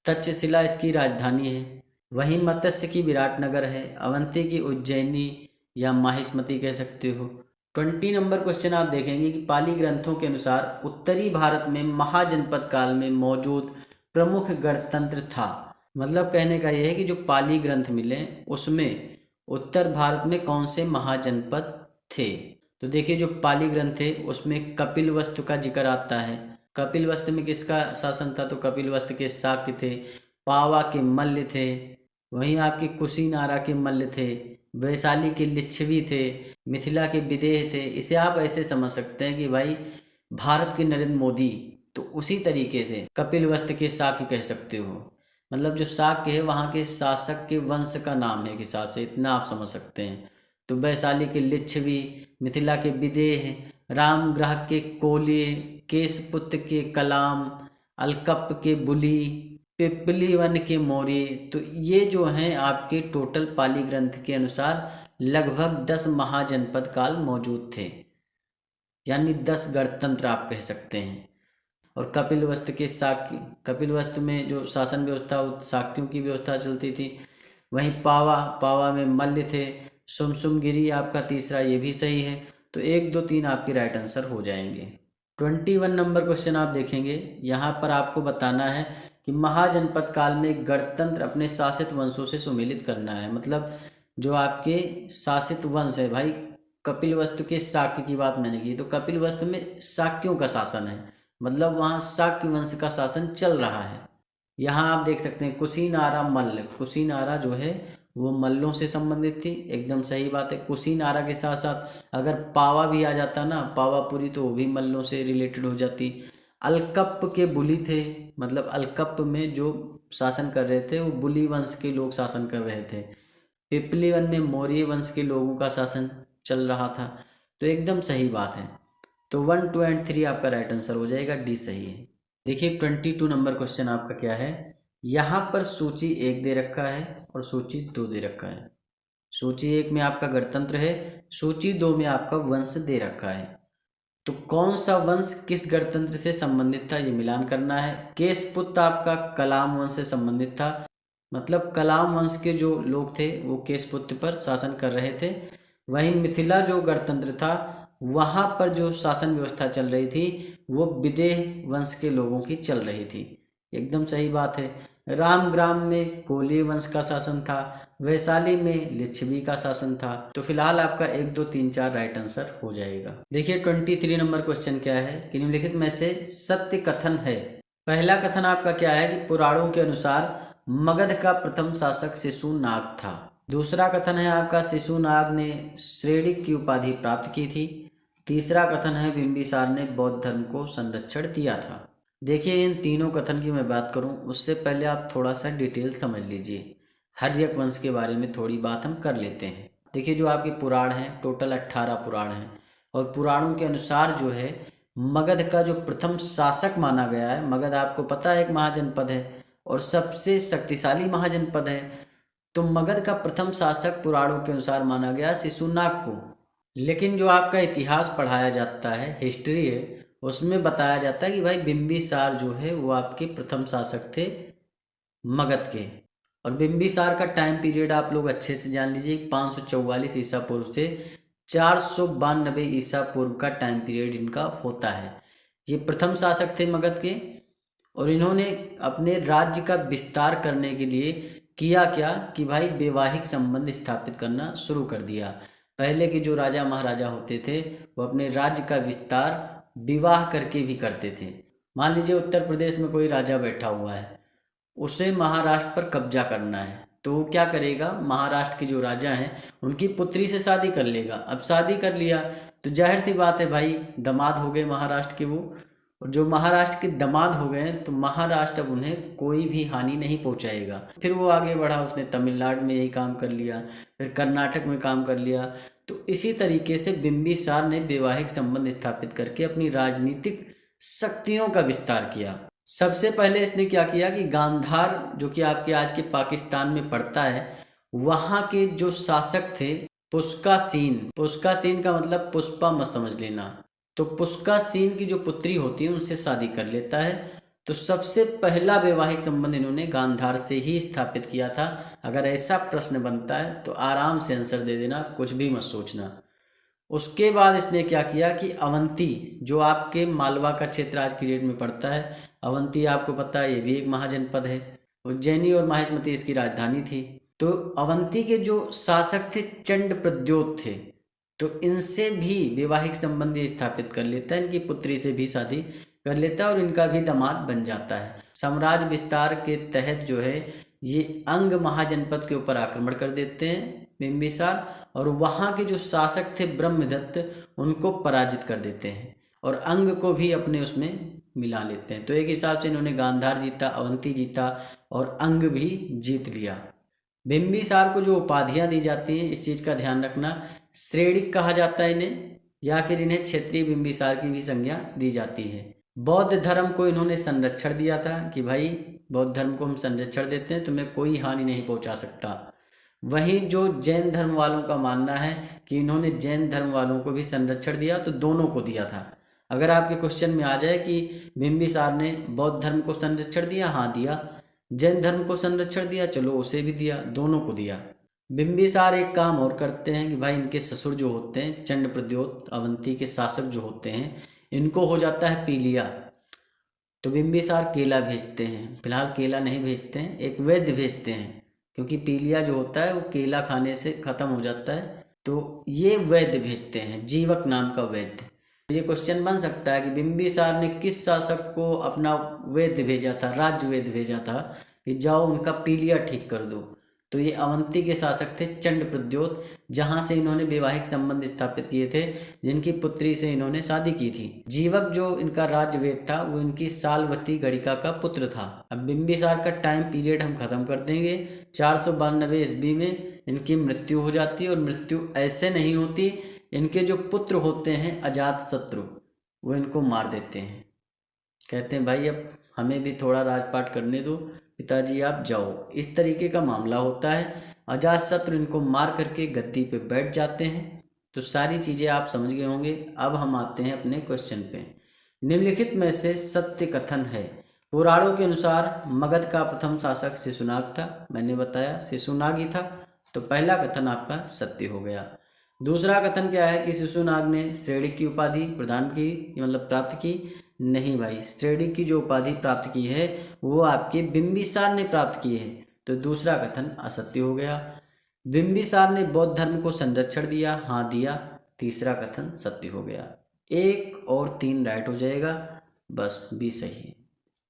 तक्षशिला इसकी राजधानी है। वहीं मत्स्य की विराटनगर है। अवंती की उज्जैनी या माहिष्मती कह सकते हो। 20 नंबर क्वेश्चन आप देखेंगे कि पाली ग्रंथों के अनुसार उत्तरी भारत में महाजनपद काल में मौजूद प्रमुख गणतंत्र था। मतलब कहने का यह है कि जो पाली ग्रंथ मिले उसमें उत्तर भारत में कौन से महाजनपद थे। तो देखिए जो पाली ग्रंथ थे उसमें कपिलवस्तु का जिक्र आता है। कपिलवस्तु में किसका शासन था? तो कपिलवस्तु के शाक्य थे। पावा के मल्ल थे। वहीं आपके कुशीनारा के मल्ल थे। वैशाली के लिच्छवी थे। मिथिला के विदेह थे। इसे आप ऐसे समझ सकते हैं कि भाई भारत के नरेंद्र मोदी, तो उसी तरीके से कपिलवस्तु के शाक्य कह सकते हो। मतलब जो शाक्य है वहाँ के शासक के वंश का नाम है के हिसाब से, इतना आप समझ सकते हैं। तो वैशाली के लिच्छवी, मिथिला के विदेह, रामग्रह के कोल्य, केशपुत्र के कलाम, अलकप के बुली, पिपलीवन के मौर्य, तो ये जो हैं आपके टोटल पाली ग्रंथ के अनुसार लगभग 10 महाजनपद काल मौजूद थे, यानी 10 गणतंत्र आप कह सकते हैं। और कपिलवस्तु के शाक्य, कपिलवस्तु में जो शासन व्यवस्था वो शाक्यों की व्यवस्था चलती थी। वहीं पावा, पावा में मल्ल थे। सुमसुमगिरी आपका तीसरा, ये भी सही है। तो 1, 2, 3 आपके राइट आंसर हो जाएंगे। 21 नंबर क्वेश्चन आप देखेंगे, यहाँ पर आपको बताना है कि महाजनपद काल में गणतंत्र अपने शासित वंशों से सुमेलित करना है। मतलब जो आपके शासित वंश है भाई, कपिलवस्तु के शाक्य की बात मैंने की, तो कपिलवस्तु में शाक्यों का शासन है, मतलब वहाँ शाक्य वंश का शासन चल रहा है। यहाँ आप देख सकते हैं कुशीनारा मल्ल, कुशीनारा जो है वो मल्लों से संबंधित थी, एकदम सही बात है। कुशीनारा के साथ साथ अगर पावा भी आ जाता ना, पावापुरी, तो वो भी मल्लों से रिलेटेड हो जाती। अलकप्प के बुली थे, मतलब अलकप्प में जो शासन कर रहे थे वो बुली वंश के लोग शासन कर रहे थे। पिपलीवन में मौर्य वंश के लोगों का शासन चल रहा था। तो एकदम सही बात है। तो 1, 2 एंड 3 आपका राइट आंसर हो जाएगा, डी सही है। देखिए 22 नंबर क्वेश्चन आपका क्या है, यहाँ पर सूची 1 दे रखा है और सूची 2 दे रखा है। सूची 1 में आपका गणतंत्र है, सूची 2 में आपका वंश दे रखा है। तो कौन सा वंश किस गणतंत्र से संबंधित था ये मिलान करना है। केशपुत्र आपका कलाम वंश से संबंधित था, मतलब कलाम वंश के जो लोग थे वो केशपुत्र पर शासन कर रहे थे। वहीं मिथिला जो गणतंत्र था वहाँ पर जो शासन व्यवस्था चल रही थी वो विदेह वंश के लोगों की चल रही थी, एकदम सही बात है। रामग्राम में कोली वंश का शासन था, वैशाली में लिच्छवी का शासन था। तो फिलहाल आपका 1, 2, 3, 4 राइट आंसर हो जाएगा। देखिए 23 नंबर क्वेश्चन क्या है कि निम्नलिखित में से सत्य कथन है। पहला कथन आपका क्या है कि पुराणों के अनुसार मगध का प्रथम शासक शिशुनाग था। दूसरा कथन है आपका शिशुनाग ने श्रेणिक की उपाधि प्राप्त की थी। तीसरा कथन है बिंबिसार ने बौद्ध धर्म को संरक्षण दिया था। देखिए इन तीनों कथन की मैं बात करूं उससे पहले आप थोड़ा सा डिटेल समझ लीजिए। हर्यक वंश के बारे में थोड़ी बात हम कर लेते हैं। देखिए जो आपके पुराण हैं टोटल 18 पुराण हैं और पुराणों के अनुसार जो है मगध का जो प्रथम शासक माना गया है, मगध आपको पता है एक महाजनपद है और सबसे शक्तिशाली महाजनपद है। तो मगध का प्रथम शासक पुराणों के अनुसार माना गया शिशुनाग को। लेकिन जो आपका इतिहास पढ़ाया जाता है, हिस्ट्री है, उसमें बताया जाता है कि भाई बिंबिसार जो है वो आपके प्रथम शासक थे मगध के। और बिंबिसार का टाइम पीरियड आप लोग अच्छे से जान लीजिए, 544 ईसा पूर्व से 492 ईसा पूर्व का टाइम पीरियड इनका होता है। ये प्रथम शासक थे मगध के और इन्होंने अपने राज्य का विस्तार करने के लिए किया क्या कि भाई वैवाहिक संबंध स्थापित करना शुरू कर दिया। पहले के जो राजा महाराजा होते थे वो अपने राज्य का विस्तार विवाह करके भी करते थे। मान लीजिए उत्तर प्रदेश में कोई राजा बैठा हुआ है, उसे महाराष्ट्र पर कब्जा करना है, तो वो क्या करेगा, महाराष्ट्र के जो राजा हैं उनकी पुत्री से शादी कर लेगा। अब शादी कर लिया तो जाहिर सी बात है भाई दामाद हो गए महाराष्ट्र के वो, और जो महाराष्ट्र के दामाद हो गए तो महाराष्ट्र अब उन्हें कोई भी हानि नहीं पहुंचाएगा। फिर वो आगे बढ़ा, उसने तमिलनाडु में यही काम कर लिया, फिर कर्नाटक में काम कर लिया। तो इसी तरीके से बिंबिसार ने वैवाहिक संबंध स्थापित करके अपनी राजनीतिक शक्तियों का विस्तार किया। सबसे पहले इसने क्या किया कि गांधार जो कि आपके आज के पाकिस्तान में पड़ता है, वहाँ के जो शासक थे पुष्कासीन, पुष्कासीन का मतलब पुष्पा मत समझ लेना, तो पुष्कासीन की जो पुत्री होती है उनसे शादी कर लेता है। तो सबसे पहला वैवाहिक संबंध इन्होंने गांधार से ही स्थापित किया था। अगर ऐसा प्रश्न बनता है तो आराम से आंसर दे देना, कुछ भी मत सोचना। उसके बाद इसने क्या किया कि अवंती जो आपके मालवा का क्षेत्र आज की डेट में पड़ता है, अवंती आपको पता है ये भी एक महाजनपद है, उज्जैनी और माहिष्मती इसकी राजधानी थी। तो अवंती के जो शासक थे चंड प्रद्योत थे, तो इनसे भी वैवाहिक संबंध स्थापित कर लेता है, इनकी पुत्री से भी शादी कर लेता है और इनका भी दामाद बन जाता है। साम्राज्य विस्तार के तहत जो है ये अंग महाजनपद के ऊपर आक्रमण कर देते हैं बिंबिसार, और वहाँ के जो शासक थे ब्रह्मदत्त उनको पराजित कर देते हैं और अंग को भी अपने उसमें मिला लेते हैं। तो एक हिसाब से इन्होंने गांधार जीता, अवंती जीता और अंग भी जीत लिया। बिंबिसार को जो उपाधियाँ दी जाती हैं इस चीज़ का ध्यान रखना, श्रेणिक कहा जाता है इन्हें, या फिर इन्हें क्षेत्रीय बिंबिसार की भी संज्ञा दी जाती है। बौद्ध धर्म को इन्होंने संरक्षण दिया था कि भाई बौद्ध धर्म को हम संरक्षण देते हैं, तुम्हें कोई हानि नहीं पहुंचा सकता। वहीं जो जैन धर्म वालों का मानना है कि इन्होंने जैन धर्म वालों को भी संरक्षण दिया, तो दोनों को दिया था। अगर आपके क्वेश्चन में आ जाए कि बिंबिसार ने बौद्ध धर्म को संरक्षण दिया, हाँ दिया। जैन धर्म को संरक्षण दिया, चलो उसे भी दिया, दोनों को दिया। बिंबिसार एक काम और करते हैं कि भाई इनके ससुर जो होते हैं चंड प्रद्योत अवंती के शासक जो होते हैं, इनको हो जाता है पीलिया, तो बिंबिसार केला भेजते हैं। फिलहाल केला नहीं भेजते हैं, एक वैद्य भेजते हैं, क्योंकि पीलिया जो होता है वो केला खाने से खत्म हो जाता है, तो ये वैद्य भेजते हैं, जीवक नाम का वैद्य। ये क्वेश्चन बन सकता है कि बिंबिसार ने किस शासक को अपना वैद्य भेजा था, राज्य वैद्य भेजा था कि जाओ उनका पीलिया ठीक कर दो। तो ये अवंती के शासक थे चंड प्रद्योत, जहां से इन्होंने वैवाहिक संबंध स्थापित किए थे, जिनकी पुत्री से इन्होंने शादी की थी। जीवक जो इनका राज्यवेद था वो इनकी सालवती गणिका का पुत्र था। अब बिंबिसार का टाइम पीरियड हम खत्म कर देंगे। 492 ईस्वी में इनकी मृत्यु हो जाती है, और मृत्यु ऐसे नहीं होती, इनके जो पुत्र होते हैं अजातशत्रु वो इनको मार देते हैं। कहते हैं भाई अब हमें भी थोड़ा राजपाट करने दो, पिताजी आप जाओ। इस तरीके का मामला होता है। अजातशत्रु इनको मार करके गद्दी पे बैठ जाते हैं। तो सारी चीज़ें आप समझ गए होंगे। अब हम आते हैं अपने क्वेश्चन पे। निम्नलिखित में से सत्य कथन है। पुराणों के अनुसार मगध का प्रथम शासक शिशुनाग था, मैंने बताया शिशुनाग ही था, तो पहला कथन आपका सत्य हो गया। दूसरा कथन क्या है कि शिशुनाग ने श्रेणी की उपाधि प्रदान की, मतलब प्राप्त की। नहीं भाई, श्रेणी की जो उपाधि प्राप्त की है वो आपके बिंबिसार ने प्राप्त की है, तो दूसरा कथन असत्य हो गया। बिंबिसार ने बौद्ध धर्म को संरक्षण दिया, हाँ दिया, तीसरा कथन सत्य हो गया। 1 और 3 राइट हो जाएगा, बस बी सही है।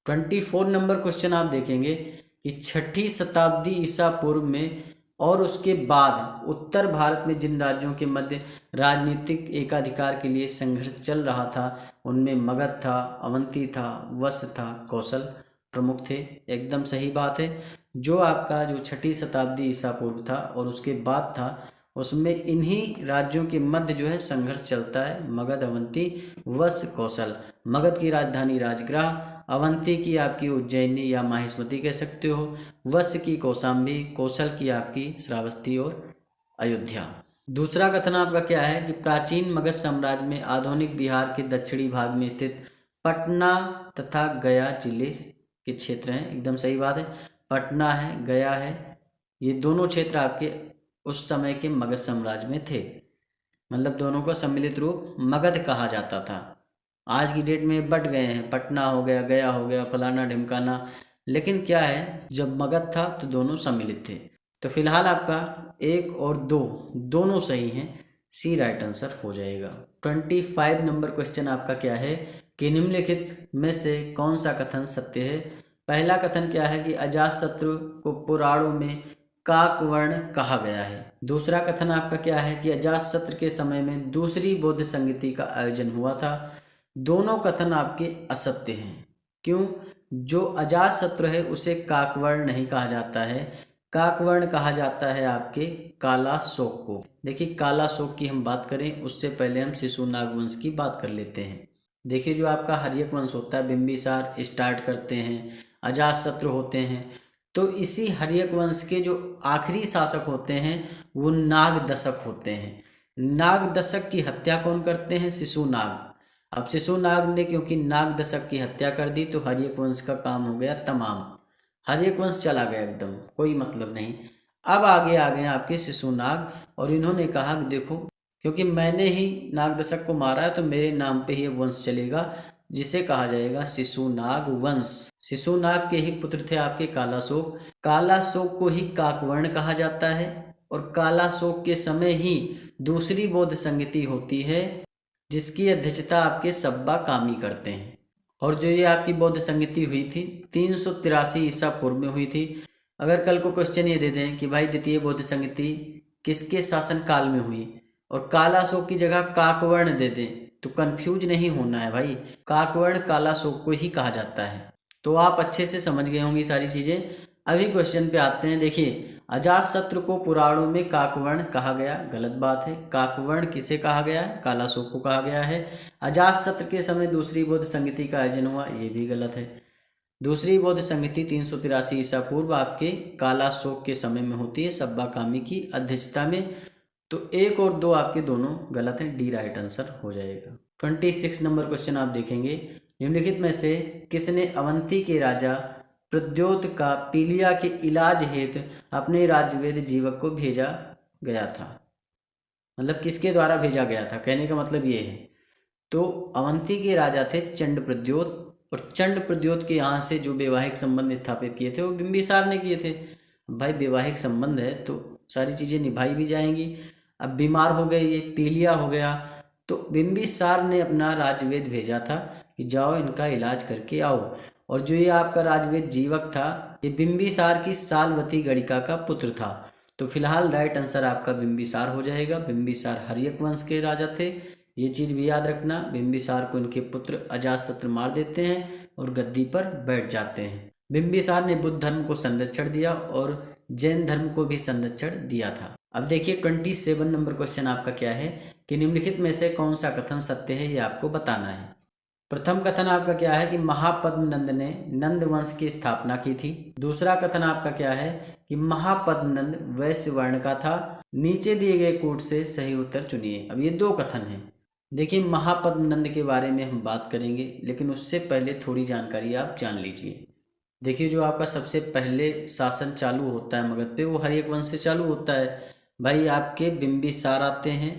24 नंबर क्वेश्चन आप देखेंगे कि 6ठी शताब्दी ईसा पूर्व में और उसके बाद उत्तर भारत में जिन राज्यों के मध्य राजनीतिक एकाधिकार के लिए संघर्ष चल रहा था, उनमें मगध था, अवंती था, वश था, कौशल प्रमुख थे। एकदम सही बात है। जो आपका जो 6ठी शताब्दी ईसा पूर्व था और उसके बाद था, उसमें इन्हीं राज्यों के मध्य जो है संघर्ष चलता है। मगध, अवंती, वश, कौशल। मगध की राजधानी राजगृह, अवंती की आपकी उज्जैनी या माहिष्मती कह सकते हो, वश की कौशाम्बी, कौशल की आपकी श्रावस्ती और अयोध्या। दूसरा कथन आपका क्या है कि प्राचीन मगध साम्राज्य में आधुनिक बिहार के दक्षिणी भाग में स्थित पटना तथा गया जिले के क्षेत्र हैं। एकदम सही बात है। पटना है, गया है, ये दोनों क्षेत्र आपके उस समय के मगध साम्राज्य में थे। मतलब दोनों का सम्मिलित रूप मगध कहा जाता था। आज की डेट में बट गए हैं, पटना हो गया, गया हो गया, फलाना ढिमकाना, लेकिन क्या है जब मगध था तो दोनों सम्मिलित थे। तो फिलहाल आपका 1 और 2 दोनों सही हैं, सी राइट आंसर हो जाएगा। 25 नंबर क्वेश्चन आपका क्या है कि निम्नलिखित में से कौन सा कथन सत्य है। पहला कथन क्या है कि अजातशत्रु को पुराणों में काकवर्ण कहा गया है। दूसरा कथन आपका क्या है कि अजातशत्रु के समय में दूसरी बौद्ध संगति का आयोजन हुआ था। दोनों कथन आपके असत्य हैं। क्यों? जो अजातशत्रु है उसे काकवर्ण नहीं कहा जाता है, काकवर्ण कहा जाता है आपके कालाशोक को। देखिए कालाशोक की हम बात करें उससे पहले हम शिशुनाग वंश की बात कर लेते हैं। देखिए जो आपका हर्यक वंश होता है, बिंबिसार स्टार्ट करते हैं, अजातशत्रु होते हैं, तो इसी हर्यक वंश के जो आखिरी शासक होते हैं वो नागदशक होते हैं। नागदशक की हत्या कौन करते हैं? शिशुनाग। अब शिशुनाग ने क्योंकि नागदशक की हत्या कर दी तो हर्यक वंश का काम हो गया तमाम, हर्यक वंश चला गया एकदम, कोई मतलब नहीं। अब आगे आ गए आपके शिशुनाग और इन्होंने कहा कि देखो क्योंकि मैंने ही नागदशक को मारा है तो मेरे नाम पे ही वंश चलेगा, जिसे कहा जाएगा शिशुनाग वंश। शिशुनाग के ही पुत्र थे आपके कालाशोक। कालाशोक को ही काकवर्ण कहा जाता है और कालाशोक के समय ही दूसरी बौद्ध संगति होती है जिसकी अध्यक्षता आपके सब्बा कामी करते हैं। और जो ये आपकी बौद्ध संगति हुई थी 383 ईसा पूर्व में हुई थी। अगर कल को क्वेश्चन ये दे दें कि भाई द्वितीय बौद्ध संगति किसके शासन काल में हुई और कालाशोक की जगह काकवर्ण दे दें तो कंफ्यूज नहीं होना है भाई, काकवर्ण कालाशोक को ही कहा जाता है। तो आप अच्छे से समझ गए होंगी सारी चीज़ें। अभी क्वेश्चन पे आते हैं। देखिए अजातशत्रु को पुराणों में काकवर्ण कहा गया, गलत बात है। काकवर्ण किसे कहा गया है? कालाशोक को कहा गया है। अजातशत्रु के समय दूसरी बौद्ध संगति का आयोजन हुआ, ये भी गलत है। दूसरी बौद्ध संगति 383 ईसा पूर्व आपके कालाशोक के समय में होती है, सब्बा कामी की अध्यक्षता में। तो 1 और 2 आपके दोनों गलत हैं, डी राइट आंसर हो जाएगा। 26 नंबर क्वेश्चन आप देखेंगे, निम्नलिखित में से किसने अवंती के राजा प्रद्योत का पीलिया के इलाज हेतु अपने राज्यवेद जीवक को भेजा गया था? मतलब किसके द्वारा भेजा गया था, कहने का मतलब ये है। तो अवंती के राजा थे चंड प्रद्योत, और चंड प्रद्योत के यहाँ से जो वैवाहिक संबंध स्थापित किए थे वो बिंबिसार ने किए थे। भाई वैवाहिक संबंध है तो सारी चीज़ें निभाई भी जाएंगी। अब बीमार हो गए, ये पीलिया हो गया, तो बिंबिसार ने अपना राजवेद भेजा था कि जाओ इनका इलाज करके आओ। और जो ये आपका राजवेद जीवक था ये बिंबिसार की सालवती गणिका का पुत्र था। तो फिलहाल राइट आंसर आपका बिंबिसार हो जाएगा। बिंबिसार हर्यक वंश के राजा थे, ये चीज़ भी याद रखना। बिंबिसार को इनके पुत्र अजातशत्रु मार देते हैं और गद्दी पर बैठ जाते हैं। बिंबिसार ने बुद्ध धर्म को संरक्षण दिया और जैन धर्म को भी संरक्षण दिया था। अब देखिए 27 नंबर क्वेश्चन आपका क्या है कि निम्नलिखित में से कौन सा कथन सत्य है, ये आपको बताना है। प्रथम कथन आपका क्या है कि महापद्मनंद ने नंद वंश की स्थापना की थी। दूसरा कथन आपका क्या है कि महापद्मनंद वैश्य वर्ण का था। नीचे दिए गए कोट से सही उत्तर चुनिए। अब ये 2 कथन हैं। देखिए महापद्मनंद के बारे में हम बात करेंगे, लेकिन उससे पहले थोड़ी जानकारी आप जान लीजिए। देखिए जो आपका सबसे पहले शासन चालू होता है मगध पे वो हर्यक वंश से चालू होता है। भाई आपके बिंबिसार आते हैं,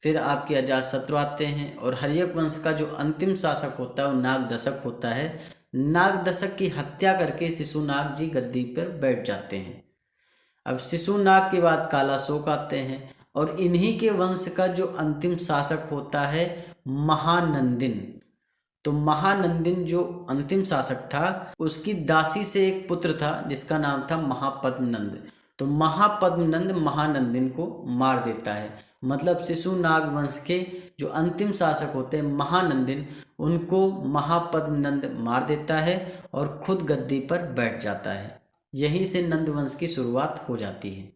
फिर आपके अजातशत्रु आते हैं, और हर्यक वंश का जो अंतिम शासक होता है वो नागदशक होता है। नागदशक की हत्या करके शिशुनाग जी गद्दी पर बैठ जाते हैं। अब शिशुनाग के बाद कालाशोक आते हैं, और इन्हीं के वंश का जो अंतिम शासक होता है महानंदिन। तो महानंदिन जो अंतिम शासक था उसकी दासी से एक पुत्र था जिसका नाम था महापद्मनंद। तो महापद्मनंद महानंदिन को मार देता है। मतलब शिशुनाग वंश के जो अंतिम शासक होते हैं महानंदिन, उनको महापद्मनंद मार देता है और खुद गद्दी पर बैठ जाता है। यहीं से नंद वंश की शुरुआत हो जाती है।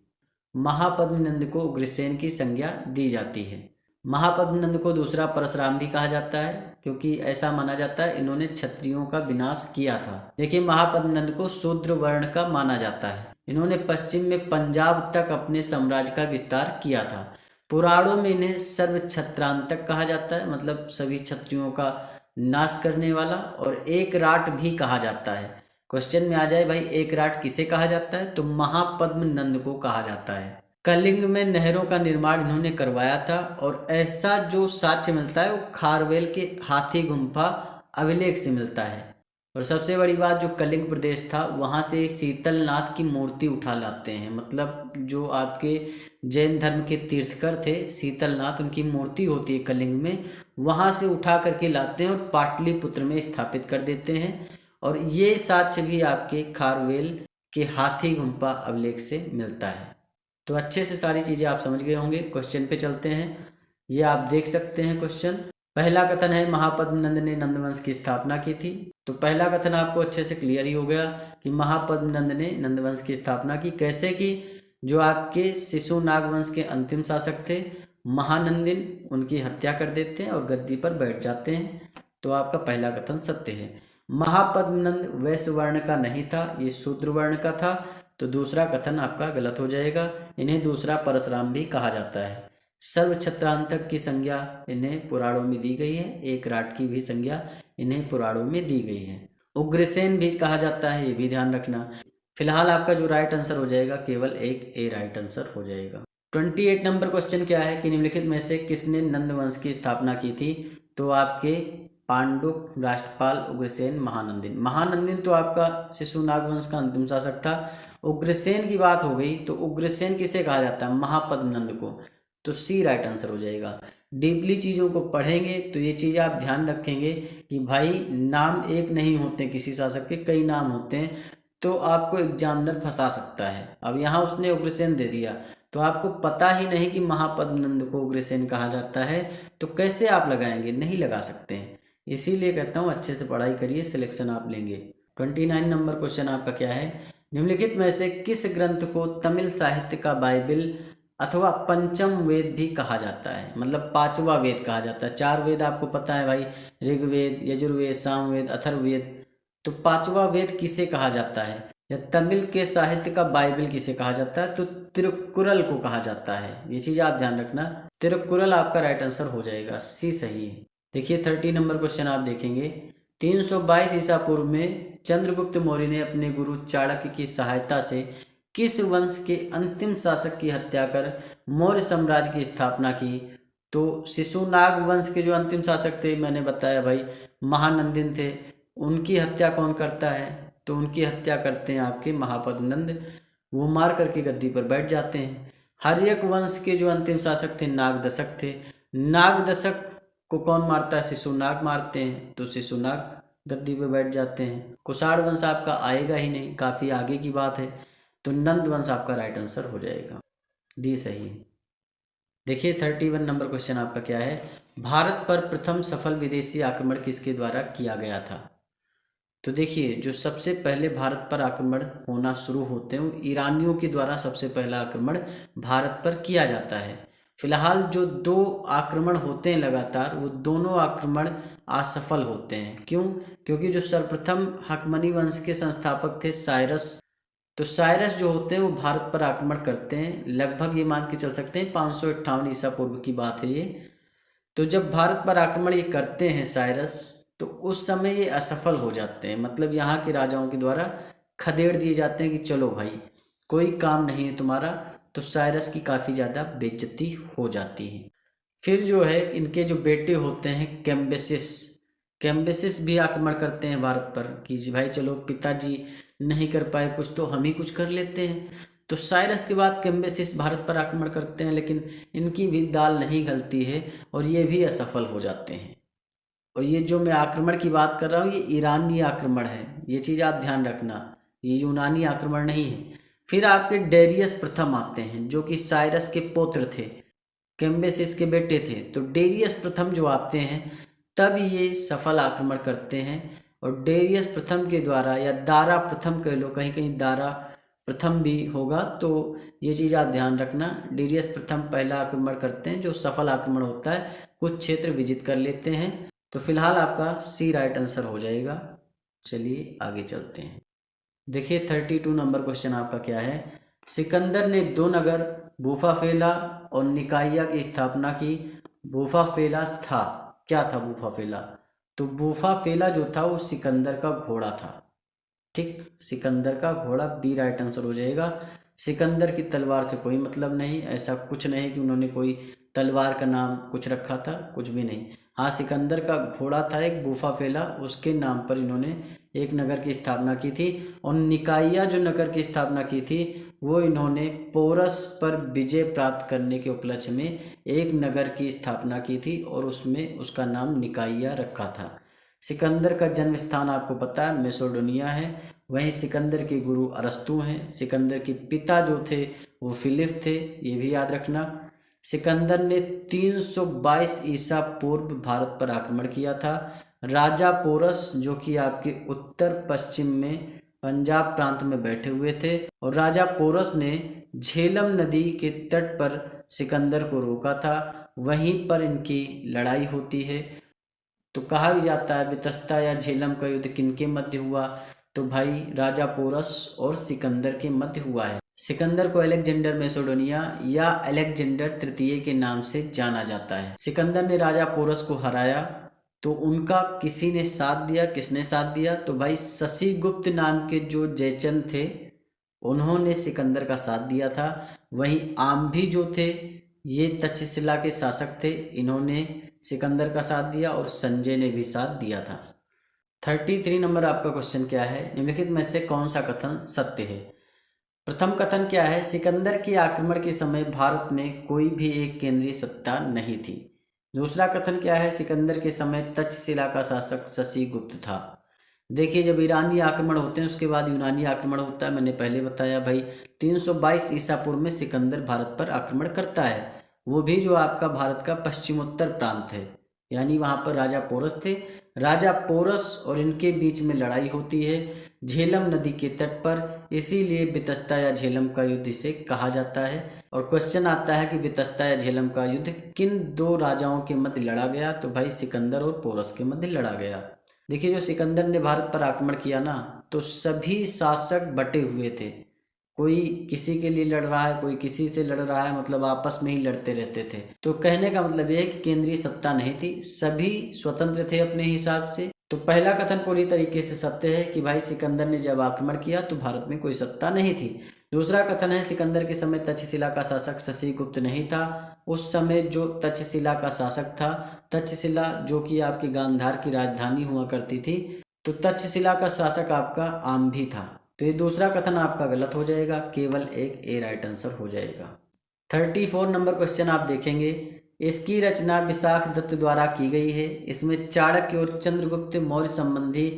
महापद्मनंद को उग्रसेन की संज्ञा दी जाती है। महापद्मनंद को दूसरा परशुराम भी कहा जाता है, क्योंकि ऐसा माना जाता है इन्होंने क्षत्रियों का विनाश किया था। देखिए महापद्मनंद को शूद्र वर्ण का माना जाता है। इन्होंने पश्चिम में पंजाब तक अपने साम्राज्य का विस्तार किया था। पुराणों में इन्हें सर्व क्षत्रांतक कहा जाता है, मतलब सभी क्षत्रियों का नाश करने वाला, और एक राट भी कहा जाता है। क्वेश्चन में आ जाए भाई एक राट किसे कहा जाता है, तो महापद्मनंद को कहा जाता है। कलिंग में नहरों का निर्माण इन्होंने करवाया था, और ऐसा जो साक्ष्य मिलता है वो खारवेल के हाथी गुम्फा अभिलेख से मिलता है। और सबसे बड़ी बात, जो कलिंग प्रदेश था वहाँ से शीतलनाथ की मूर्ति उठा लाते हैं। मतलब जो आपके जैन धर्म के तीर्थकर थे शीतलनाथ, उनकी मूर्ति होती है कलिंग में, वहाँ से उठा करके लाते हैं और पाटलिपुत्र में स्थापित कर देते हैं। और ये साक्ष्य भी आपके खारवेल के हाथी गुम्फा अभिलेख से मिलता है। तो अच्छे से सारी चीज़ें आप समझ गए होंगे। क्वेश्चन पे चलते हैं। ये आप देख सकते हैं क्वेश्चन। पहला कथन है महापद्मनंद ने नंदवंश की स्थापना की थी। तो पहला कथन आपको अच्छे से क्लियर ही हो गया कि महापद्मनंद ने नंदवंश की स्थापना की। कैसे की? जो आपके शिशुनाग वंश के अंतिम शासक थे महानंदिन, उनकी हत्या कर देते हैं और गद्दी पर बैठ जाते हैं। तो आपका पहला कथन सत्य है। महापद्मनंद वैश्य वर्ण का नहीं था, ये शूद्र वर्ण का था। तो दूसरा कथन आपका गलत हो जाएगा। इन्हें दूसरा परशुराम भी कहा जाता है। सर्व क्षत्रांतक की संज्ञा इन्हें पुराणों में दी गई है। एक राट की भी संज्ञा इन्हें पुराणों में दी गई है। उग्रसेन भी कहा जाता है, ये भी ध्यान रखना। फिलहाल आपका जो राइट आंसर हो जाएगा केवल एक ए राइट आंसर हो जाएगा। 28 नंबर क्वेश्चन क्या है कि निम्नलिखित में से किसने नंद वंश की स्थापना की थी? तो आपके पांडु राष्ट्रपाल उग्रसेन महानंदिन। महानंदिन तो आपका शिशुनाग वंश का अंतिम शासक था। उग्रसेन की बात हो गई तो उग्रसेन किसे कहा जाता है? महापद्मनंद को। तो सी राइट आंसर हो जाएगा। डीपली चीज़ों को पढ़ेंगे तो ये चीज़ आप ध्यान रखेंगे कि भाई नाम एक नहीं होते, किसी शासक के कई नाम होते हैं, तो आपको एग्जामिनर फंसा सकता है। अब यहाँ उसने उग्रसेन दे दिया तो आपको पता ही नहीं कि महापद्मनंद को उग्रसेन कहा जाता है, तो कैसे आप लगाएंगे? नहीं लगा सकते हैं। इसीलिए कहता हूँ अच्छे से पढ़ाई करिए, सिलेक्शन आप लेंगे। 29 नंबर क्वेश्चन आपका क्या है? निम्नलिखित में से किस ग्रंथ को तमिल साहित्य का बाइबल अथवा पंचम वेद भी कहा जाता है? मतलब 5वां वेद कहा जाता है। 4 वेद आपको पता है भाई, ऋग्वेद, यजुर्वेद, सामवेद, अथर्ववेद। तो 5वां वेद किसे कहा जाता है? या तमिल के साहित्य का बाइबल किसे कहा जाता है? तो तिरुकुरल को कहा जाता है। ये चीज़ आप ध्यान रखना, तिरुकुरल आपका राइट आंसर हो जाएगा, सी सही है। देखिए 30 नंबर क्वेश्चन आप देखेंगे, 322 ईसा पूर्व में चंद्रगुप्त मौर्य ने अपने गुरु चाणक्य की सहायता से किस वंश के अंतिम शासक की हत्या कर मौर्य साम्राज्य की स्थापना की? तो शिशुनाग वंश के जो अंतिम शासक थे, मैंने बताया भाई महानंदिन थे, उनकी हत्या कौन करता है? तो उनकी हत्या करते हैं आपके महापद्मनंद, वो मार करके गद्दी पर बैठ जाते हैं। हर्यक वंश के जो अंतिम शासक थे नागदशक थे, नागदशक को कौन मारता है? शिशुनाग मारते हैं, तो शिशुनाग गद्दी पर बैठ जाते हैं। कुषाण वंश आपका आएगा ही नहीं, काफ़ी आगे की बात है, तो नंद वंश आपका राइट आंसर हो जाएगा, डी सही है। देखिए 31 नंबर क्वेश्चन आपका क्या है, भारत पर प्रथम सफल विदेशी आक्रमण किसके द्वारा किया गया था? तो देखिए जो सबसे पहले भारत पर आक्रमण होना शुरू होते हैं वो ईरानियों के द्वारा सबसे पहला आक्रमण भारत पर किया जाता है। फिलहाल जो 2 आक्रमण होते हैं लगातार, वो दोनों आक्रमण असफल होते हैं। क्यों? क्योंकि जो सर्वप्रथम हकमनी वंश के संस्थापक थे साइरस, तो साइरस जो होते हैं वो भारत पर आक्रमण करते हैं, लगभग ये मान के चल सकते हैं 558 ईसा पूर्व की बात है ये। तो जब भारत पर आक्रमण ये करते हैं साइरस, तो उस समय ये असफल हो जाते हैं, मतलब यहाँ के राजाओं के द्वारा खदेड़ दिए जाते हैं कि चलो भाई कोई काम नहीं है तुम्हारा, तो साइरस की काफ़ी ज़्यादा बेइज्जती हो जाती है। फिर जो है इनके जो बेटे होते हैं कैम्बिसिस, कैम्बिसिस भी आक्रमण करते हैं भारत पर कि जी भाई चलो पिताजी नहीं कर पाए कुछ, तो हम ही कुछ कर लेते हैं। तो साइरस के बाद कैम्बिसिस भारत पर आक्रमण करते हैं, लेकिन इनकी भी दाल नहीं गलती है और ये भी असफल हो जाते हैं। और ये जो मैं आक्रमण की बात कर रहा हूँ ये ईरानी आक्रमण है, ये चीज़ आप ध्यान रखना, ये यूनानी आक्रमण नहीं है। फिर आपके डेरियस प्रथम आते हैं जो कि साइरस के पुत्र थे, कैम्बिसिस के बेटे थे। तो डेरियस प्रथम जो आते हैं तब ये सफल आक्रमण करते हैं, और डेरियस प्रथम के द्वारा, या दारा प्रथम कह लो, कहीं कहीं दारा प्रथम भी होगा, तो ये चीज़ आप ध्यान रखना, डेरियस प्रथम पहला आक्रमण करते हैं जो सफल आक्रमण होता है, कुछ क्षेत्र विजित कर लेते हैं। तो फिलहाल आपका सी राइट आंसर हो जाएगा। चलिए आगे चलते हैं। देखिए 32 नंबर क्वेश्चन आपका क्या है, सिकंदर ने 2 नगर बूफाफेला और निकाइया की स्थापना की। बूफाफेला था, क्या था बूफाफेला? तो बूफाफेला जो था वो सिकंदर का घोड़ा था, ठीक, सिकंदर का घोड़ा, बी राइट आंसर हो जाएगा। सिकंदर की तलवार से कोई मतलब नहीं, ऐसा कुछ नहीं कि उन्होंने कोई तलवार का नाम कुछ रखा था, कुछ भी नहीं। हाँ, सिकंदर का घोड़ा था एक बूफाफेला, उसके नाम पर इन्होंने एक नगर की स्थापना की थी। और निकाइया जो नगर की स्थापना की थी वो इन्होंने पोरस पर विजय प्राप्त करने के उपलक्ष्य में एक नगर की स्थापना की थी और उसमें उसका नाम निकाइया रखा था। सिकंदर का जन्म स्थान आपको पता है मैसेडोनिया है, वहीं सिकंदर के गुरु अरस्तु हैं। सिकंदर के पिता जो थे वो फिलिप थे, ये भी याद रखना। सिकंदर ने 322 ईसा पूर्व भारत पर आक्रमण किया था। राजा पोरस जो कि आपके उत्तर पश्चिम में पंजाब प्रांत में बैठे हुए थे, और राजा पोरस ने झेलम नदी के तट पर सिकंदर को रोका था, वहीं पर इनकी लड़ाई होती है। तो कहा भी जाता है बितस्ता या झेलम का युद्ध किनके मध्य हुआ? तो भाई राजा पोरस और सिकंदर के मध्य हुआ है। सिकंदर को अलेक्जेंडर मैसेडोनिया या अलेक्जेंडर तृतीय के नाम से जाना जाता है। सिकंदर ने राजा पोरस को हराया, तो उनका किसी ने साथ दिया, किसने साथ दिया? तो भाई शशिगुप्त नाम के जो जयचंद थे उन्होंने सिकंदर का साथ दिया था। वहीं आम्भी जो थे ये तक्षशिला के शासक थे, इन्होंने सिकंदर का साथ दिया, और संजय ने भी साथ दिया था। 33 नंबर आपका क्वेश्चन क्या है, निम्नलिखित में से कौन सा कथन सत्य है? प्रथम कथन क्या है, सिकंदर के आक्रमण के समय भारत में कोई भी एक केंद्रीय सत्ता नहीं थी। दूसरा कथन क्या है, सिकंदर के समय तक्षशिला का शासक शशिगुप्त था। देखिए जब ईरानी आक्रमण होते हैं उसके बाद यूनानी आक्रमण होता है, मैंने पहले बताया भाई 322 ईसा पूर्व में सिकंदर भारत पर आक्रमण करता है, वो भी जो आपका भारत का पश्चिमोत्तर प्रांत है, यानी वहाँ पर राजा पोरस थे। राजा पोरस और इनके बीच में लड़ाई होती है झेलम नदी के तट पर, इसीलिए बितस्ता या झेलम का युद्ध इसे कहा जाता है। और क्वेश्चन आता है कि बितस्ता या झेलम का युद्ध किन 2 राजाओं के मध्य लड़ा गया? तो भाई सिकंदर और पोरस के मध्य लड़ा गया। देखिए जो सिकंदर ने भारत पर आक्रमण किया ना, तो सभी शासक बटे हुए थे। कोई किसी के लिए लड़ रहा है, कोई किसी से लड़ रहा है, मतलब आपस में ही लड़ते रहते थे। तो कहने का मतलब यह है कि केंद्रीय सत्ता नहीं थी, सभी स्वतंत्र थे अपने हिसाब से। तो पहला कथन पूरी तरीके से सत्य है कि भाई सिकंदर ने जब आक्रमण किया तो भारत में कोई सत्ता नहीं थी। दूसरा कथन है सिकंदर के समय तक्षशिला का शासक शशिगुप्त नहीं था। उस समय जो तक्षशिला का शासक था, तक्षशिला जो कि आपकी गांधार की राजधानी हुआ करती थी, तो तक्षशिला का शासक आपका आम्भी था। तो ये दूसरा कथन आपका गलत हो जाएगा, केवल एक ए राइट आंसर हो जाएगा। 34 नंबर क्वेश्चन आप देखेंगे। इसकी रचना विशाख दत्त द्वारा की गई है। इसमें चाणक्य और चंद्रगुप्त मौर्य संबंधी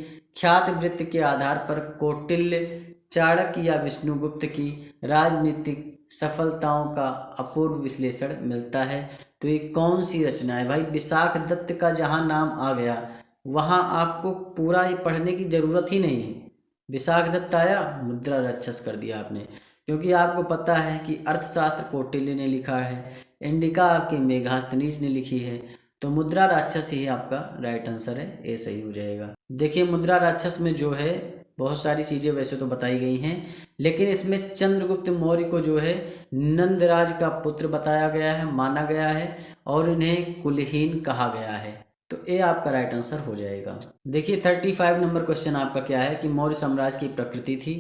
ख्यात वृत्त के आधार पर कौटिल्य, चाणक्य या विष्णुगुप्त की राजनीतिक सफलताओं का अपूर्व विश्लेषण मिलता है। तो ये कौन सी रचना है भाई? विशाख दत्त का जहाँ नाम आ गया वहाँ आपको पूरा ये पढ़ने की जरूरत ही नहीं है। विशाख दत्त आया, मुद्रा राक्षस कर दिया आपने, क्योंकि आपको पता है कि अर्थशास्त्र कौटिल्य ने लिखा है, इंडिका आपके मेघास्तनीज ने लिखी है, तो मुद्रा राक्षस ही आपका राइट आंसर है, ए सही हो जाएगा। देखिए मुद्रा राक्षस में जो है बहुत सारी चीज़ें वैसे तो बताई गई हैं, लेकिन इसमें चंद्रगुप्त मौर्य को जो है नंदराज का पुत्र बताया गया है, माना गया है, और इन्हें कुलहीन कहा गया है। तो ए आपका राइट आंसर हो जाएगा। देखिए 35 नंबर क्वेश्चन आपका क्या है कि मौर्य साम्राज्य की प्रकृति थी।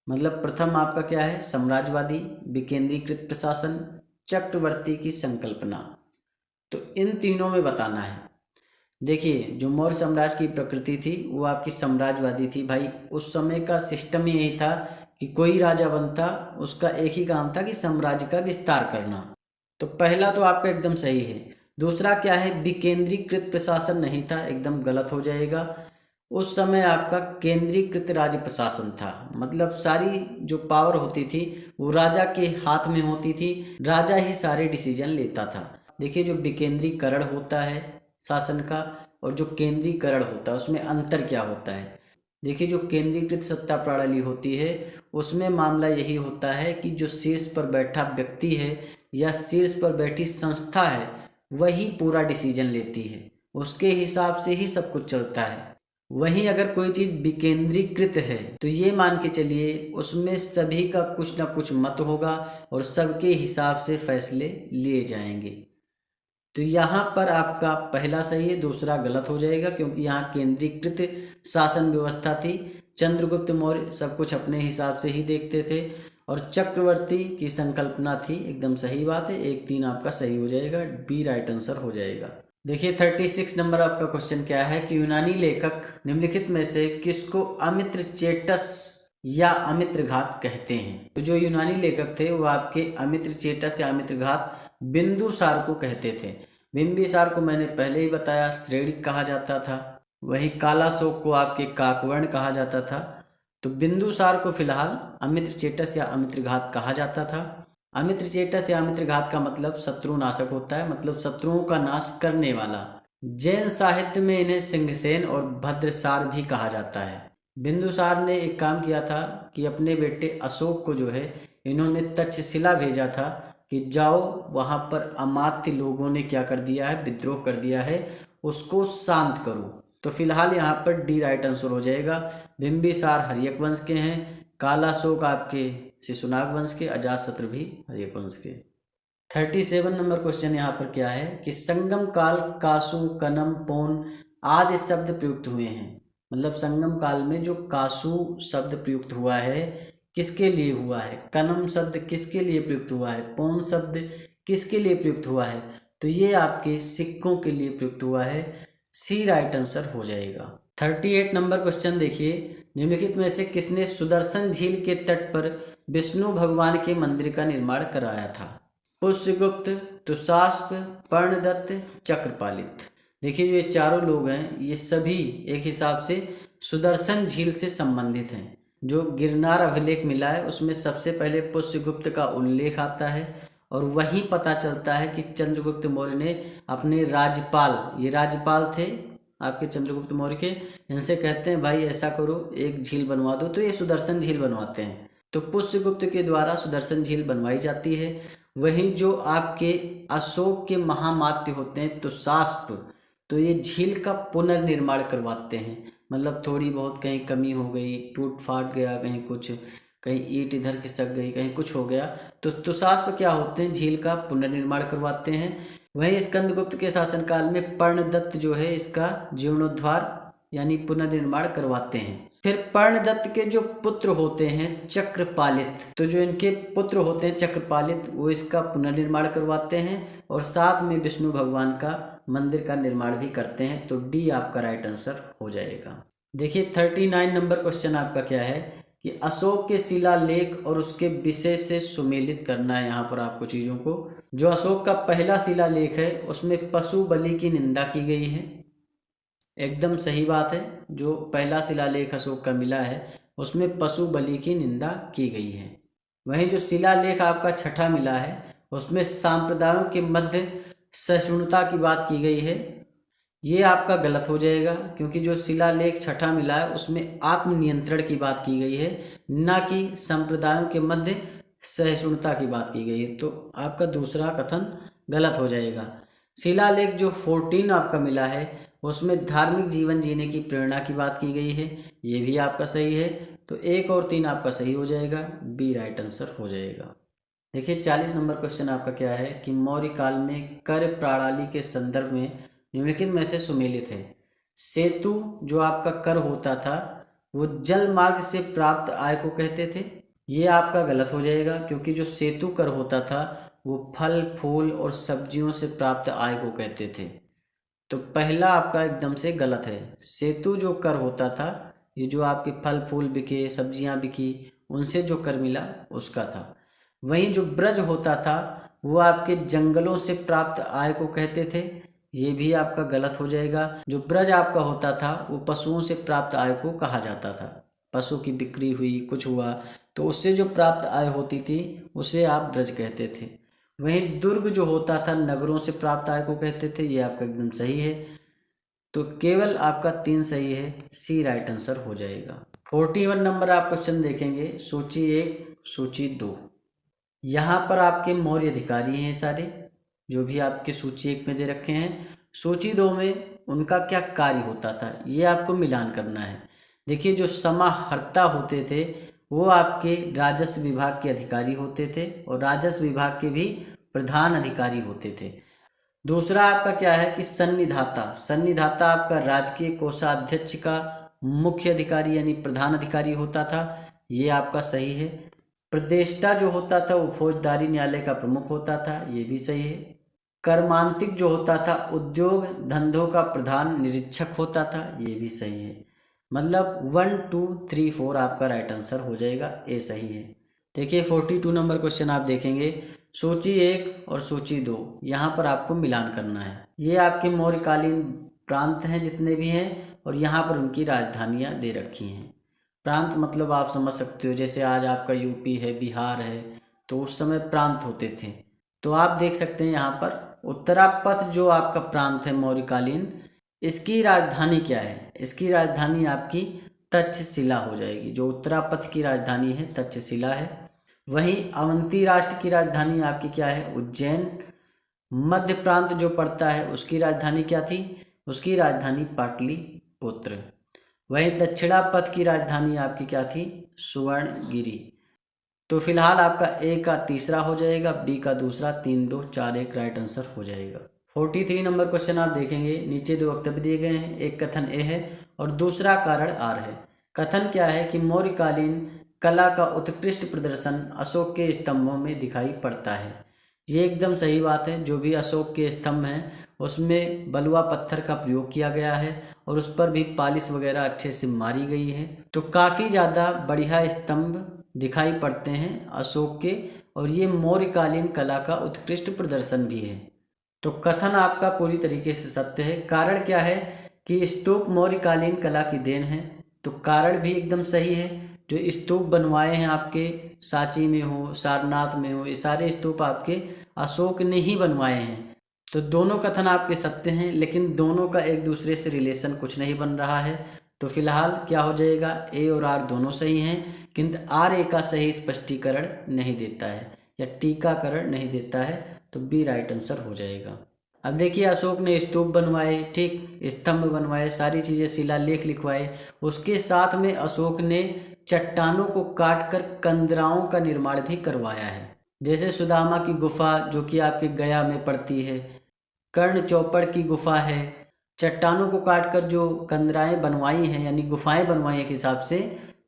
मतलब प्रथम आपका क्या है? साम्राज्यवादी, विकेंद्रीकृत प्रशासन, चक्रवर्ती की संकल्पना। तो इन तीनों में बताना है। देखिए जो मौर्य साम्राज्य की प्रकृति थी वो आपकी साम्राज्यवादी थी। भाई उस समय का सिस्टम ही यही था कि कोई राजा बनता, उसका एक ही काम था कि साम्राज्य का विस्तार करना। तो पहला तो आपका एकदम सही है। दूसरा क्या है? विकेंद्रीकृत प्रशासन नहीं था, एकदम गलत हो जाएगा। उस समय आपका केंद्रीकृत राज्य प्रशासन था, मतलब सारी जो पावर होती थी वो राजा के हाथ में होती थी, राजा ही सारे डिसीजन लेता था। देखिए जो विकेंद्रीकरण होता है शासन का और जो केंद्रीकरण होता है उसमें अंतर क्या होता है? देखिए जो केंद्रीकृत सत्ता प्रणाली होती है उसमें मामला यही होता है कि जो शीर्ष पर बैठा व्यक्ति है या शीर्ष पर बैठी संस्था है वही पूरा डिसीजन लेती है, उसके हिसाब से ही सब कुछ चलता है। वहीं अगर कोई चीज़ विकेंद्रीकृत है तो ये मान के चलिए उसमें सभी का कुछ ना कुछ मत होगा और सबके हिसाब से फैसले लिए जाएंगे। तो यहाँ पर आपका पहला सही है, दूसरा गलत हो जाएगा, क्योंकि यहाँ केंद्रीकृत शासन व्यवस्था थी। चंद्रगुप्त मौर्य सब कुछ अपने हिसाब से ही देखते थे और चक्रवर्ती की संकल्पना थी। एकदम सही बात है, 1-3 आपका सही हो जाएगा, बी राइट आंसर हो जाएगा। देखिए 36 नंबर आपका क्वेश्चन क्या है कि यूनानी लेखक निम्नलिखित में से किसको अमित्र चेटस या अमित्र घात कहते हैं? तो जो यूनानी लेखक थे वो आपके अमित्र चेटस या अमित्र घात बिंदुसार को कहते थे। बिंबिसार को मैंने पहले ही बताया श्रेणिक कहा जाता था, वहीं कालाशोक को आपके काकवर्ण कहा जाता था। तो बिंदुसार को फिलहाल अमित्र चेटस या अमित्र घात कहा जाता था। अमित्र चेटस या अमित्र घात का मतलब शत्रु नाशक होता है, मतलब शत्रुओं का नाश करने वाला। जैन साहित्य में इन्हें सिंहसेन और भद्रसार भी कहा जाता है। बिंदुसार ने एक काम किया था कि अपने बेटे अशोक को जो है इन्होंने तक्षशिला भेजा था कि जाओ वहाँ पर अमात्य लोगों ने क्या कर दिया है, विद्रोह कर दिया है, उसको शांत करो। तो फिलहाल यहाँ पर डी राइट आंसर हो जाएगा। बिंबिसार हर्यक वंश के हैं, कालाशोक आपके शिशुनाग वंश के, अजातशत्रु भी हर्यक वंश के। 37 नंबर क्वेश्चन यहाँ पर क्या है कि संगम काल कासु, कनम, पौन आदि शब्द प्रयुक्त हुए हैं। मतलब संगम काल में जो कासु शब्द प्रयुक्त हुआ है किसके लिए हुआ है, कनम शब्द किसके लिए प्रयुक्त हुआ है, पौन शब्द किसके लिए प्रयुक्त हुआ है? तो ये आपके सिक्कों के लिए प्रयुक्त हुआ है, सी राइट आंसर हो जाएगा। 38 नंबर क्वेश्चन देखिए, निम्नलिखित में से किसने सुदर्शन झील के तट पर विष्णु भगवान के मंदिर का निर्माण कराया था? पुष्यगुप्त, तुषास्प, पर्णदत्त, चक्रपालित। देखिए जो ये चारों लोग हैं ये सभी एक हिसाब से सुदर्शन झील से संबंधित हैं। जो गिरनार अभिलेख मिला है उसमें सबसे पहले पुष्यगुप्त का उल्लेख आता है और वहीं पता चलता है कि चंद्रगुप्त मौर्य ने अपने राज्यपाल, ये राज्यपाल थे आपके चंद्रगुप्त मौर्य के, इनसे कहते हैं भाई ऐसा करो एक झील बनवा दो, तो ये सुदर्शन झील बनवाते हैं। तो पुष्यगुप्त के द्वारा सुदर्शन झील बनवाई जाती है। वहीं जो आपके अशोक के महामात्य होते हैं तुषास्प, तो ये झील का पुनर्निर्माण करवाते हैं। मतलब थोड़ी बहुत कहीं कमी हो गई, टूट फाट गया, कहीं कुछ, कहीं ईंट इधर खिसक गई, कहीं कुछ हो गया, तो तुषास्प क्या होते हैं, झील का पुनर्निर्माण करवाते हैं। वहीं स्कंदगुप्त के शासनकाल में पर्णदत्त जो है इसका जीर्णोद्धार यानी पुनर्निर्माण करवाते हैं। फिर पर्णदत्त के जो पुत्र होते हैं चक्रपालित, तो जो इनके पुत्र होते हैं चक्रपालित, वो इसका पुनर्निर्माण करवाते हैं और साथ में विष्णु भगवान का मंदिर का निर्माण भी करते हैं। तो डी आपका राइट आंसर हो जाएगा। देखिए 39 नंबर क्वेश्चन आपका क्या है कि अशोक के शिलालेख और उसके विषय से सुमेलित करना है यहाँ पर आपको चीज़ों को। जो अशोक का पहला शिलालेख है उसमें पशु बलि की निंदा की गई है, एकदम सही बात है। जो पहला शिलालेख अशोक का मिला है उसमें पशु बलि की निंदा की गई है। वहीं जो शिलालेख आपका छठा मिला है उसमें सांप्रदायों के मध्य सहिष्णुता की बात की गई है। ये आपका गलत हो जाएगा, क्योंकि जो शिलालेख छठा मिला है उसमें आत्मनियंत्रण की बात की गई है, न कि संप्रदायों के मध्य सहिष्णुता की बात की गई है। तो आपका दूसरा कथन गलत हो जाएगा। शिलालेख जो 14 आपका मिला है उसमें धार्मिक जीवन जीने की प्रेरणा की बात की गई है, ये भी आपका सही है। तो 1 और 3 आपका सही हो जाएगा, बी राइट आंसर हो जाएगा। देखिए 40 नंबर क्वेश्चन आपका क्या है कि मौर्य काल में कर प्रणाली के संदर्भ में निम्नलिखित में से सुमेलित है। सेतु जो आपका कर होता था वो जल मार्ग से प्राप्त आय को कहते थे, ये आपका गलत हो जाएगा, क्योंकि जो सेतु कर होता था वो फल फूल और सब्जियों से प्राप्त आय को कहते थे। तो पहला आपका एकदम से गलत है। सेतु जो कर होता था ये जो आपके फल फूल बिके, सब्जियां बिकी, उनसे जो कर मिला उसका था। वहीं जो ब्रज होता था वो आपके जंगलों से प्राप्त आय को कहते थे, ये भी आपका गलत हो जाएगा। जो ब्रज आपका होता था वो पशुओं से प्राप्त आय को कहा जाता था। पशु की बिक्री हुई, कुछ हुआ, तो उससे जो प्राप्त आय होती थी उसे आप ब्रज कहते थे। वहीं दुर्ग जो होता था नगरों से प्राप्त आय को कहते थे, ये आपका एकदम सही है। तो केवल आपका 3 सही है, सी राइट आंसर हो जाएगा। 41 नंबर आप क्वेश्चन देखेंगे, सूची 1 सूची 2। यहाँ पर आपके मौर्य अधिकारी हैं सारे, जो भी आपके सूची 1 में दे रखे हैं। सूची 2 में उनका क्या कार्य होता था ये आपको मिलान करना है। देखिए जो समाहर्ता होते थे वो आपके राजस्व विभाग के अधिकारी होते थे और राजस्व विभाग के भी प्रधान अधिकारी होते थे। दूसरा आपका क्या है कि सन्निधाता, सन्निधाता आपका राजकीय कोषाध्यक्ष का मुख्य अधिकारी यानी प्रधान अधिकारी होता था, ये आपका सही है। प्रदेष्टा जो होता था वो फौजदारी न्यायालय का प्रमुख होता था, ये भी सही है। कर्मांतिक जो होता था उद्योग धंधों का प्रधान निरीक्षक होता था, ये भी सही है। मतलब 1 2 3 4 आपका राइट आंसर हो जाएगा, ए सही है। देखिए 42 नंबर क्वेश्चन आप देखेंगे, सूची 1 और सूची 2, यहाँ पर आपको मिलान करना है। ये आपके मौर्यकालीन प्रांत हैं जितने भी हैं और यहाँ पर उनकी राजधानियाँ दे रखी हैं। प्रांत मतलब आप समझ सकते हो, जैसे आज आपका यूपी है, बिहार है, तो उस समय प्रांत होते थे। तो आप देख सकते हैं यहाँ पर उत्तरापथ जो आपका प्रांत है मौर्यकालीन, इसकी राजधानी क्या है? इसकी राजधानी आपकी तक्षशिला हो जाएगी। जो उत्तरापथ की राजधानी है तक्षशिला है। वहीं अवंती राष्ट्र की राजधानी आपकी क्या है? उज्जैन। मध्य प्रांत जो पड़ता है उसकी राजधानी क्या थी? उसकी राजधानी पाटलिपुत्र। वहीं दक्षिणापथ की राजधानी आपकी क्या थी? सुवर्णगिरी। तो फिलहाल आपका ए का तीसरा हो जाएगा, बी का दूसरा, 3 2 4 1 राइट आंसर हो जाएगा। 43 नंबर क्वेश्चन आप देखेंगे, नीचे 2 वक्तव्य दिए गए हैं, एक कथन ए है और दूसरा कारण आर है। कथन क्या है कि मौर्यकालीन कला का उत्कृष्ट प्रदर्शन अशोक के स्तंभों में दिखाई पड़ता है। ये एकदम सही बात है। जो भी अशोक के स्तंभ हैं उसमें बलुआ पत्थर का प्रयोग किया गया है और उस पर भी पॉलिश वगैरह अच्छे से मारी गई है, तो काफ़ी ज़्यादा बढ़िया स्तंभ दिखाई पड़ते हैं अशोक के, और ये मौर्यकालीन कला का उत्कृष्ट प्रदर्शन भी है। तो कथन आपका पूरी तरीके से सत्य है। कारण क्या है कि स्तूप मौर्यकालीन कला की देन है, तो कारण भी एकदम सही है। जो स्तूप बनवाए हैं आपके सांची में हो, सारनाथ में हो, ये सारे स्तूप आपके अशोक ने ही बनवाए हैं। तो दोनों कथन आपके सत्य हैं, लेकिन दोनों का एक दूसरे से रिलेशन कुछ नहीं बन रहा है। तो फिलहाल क्या हो जाएगा, ए और आर दोनों सही हैं, किंतु आर ए का सही स्पष्टीकरण नहीं देता है या टीकाकरण नहीं देता है, तो बी राइट आंसर हो जाएगा। अब देखिए अशोक ने स्तूप बनवाए, ठीक, स्तंभ बनवाए, सारी चीज़ें शिलालेख लिखवाए। उसके साथ में अशोक ने चट्टानों को काट कर कंदराओं का निर्माण भी करवाया है, जैसे सुदामा की गुफा जो कि आपके गया में पड़ती है, कर्ण चौपड़ की गुफा है। चट्टानों को काट कर जो कंदराएं बनवाई हैं यानी गुफाएं बनवाई एक हिसाब से,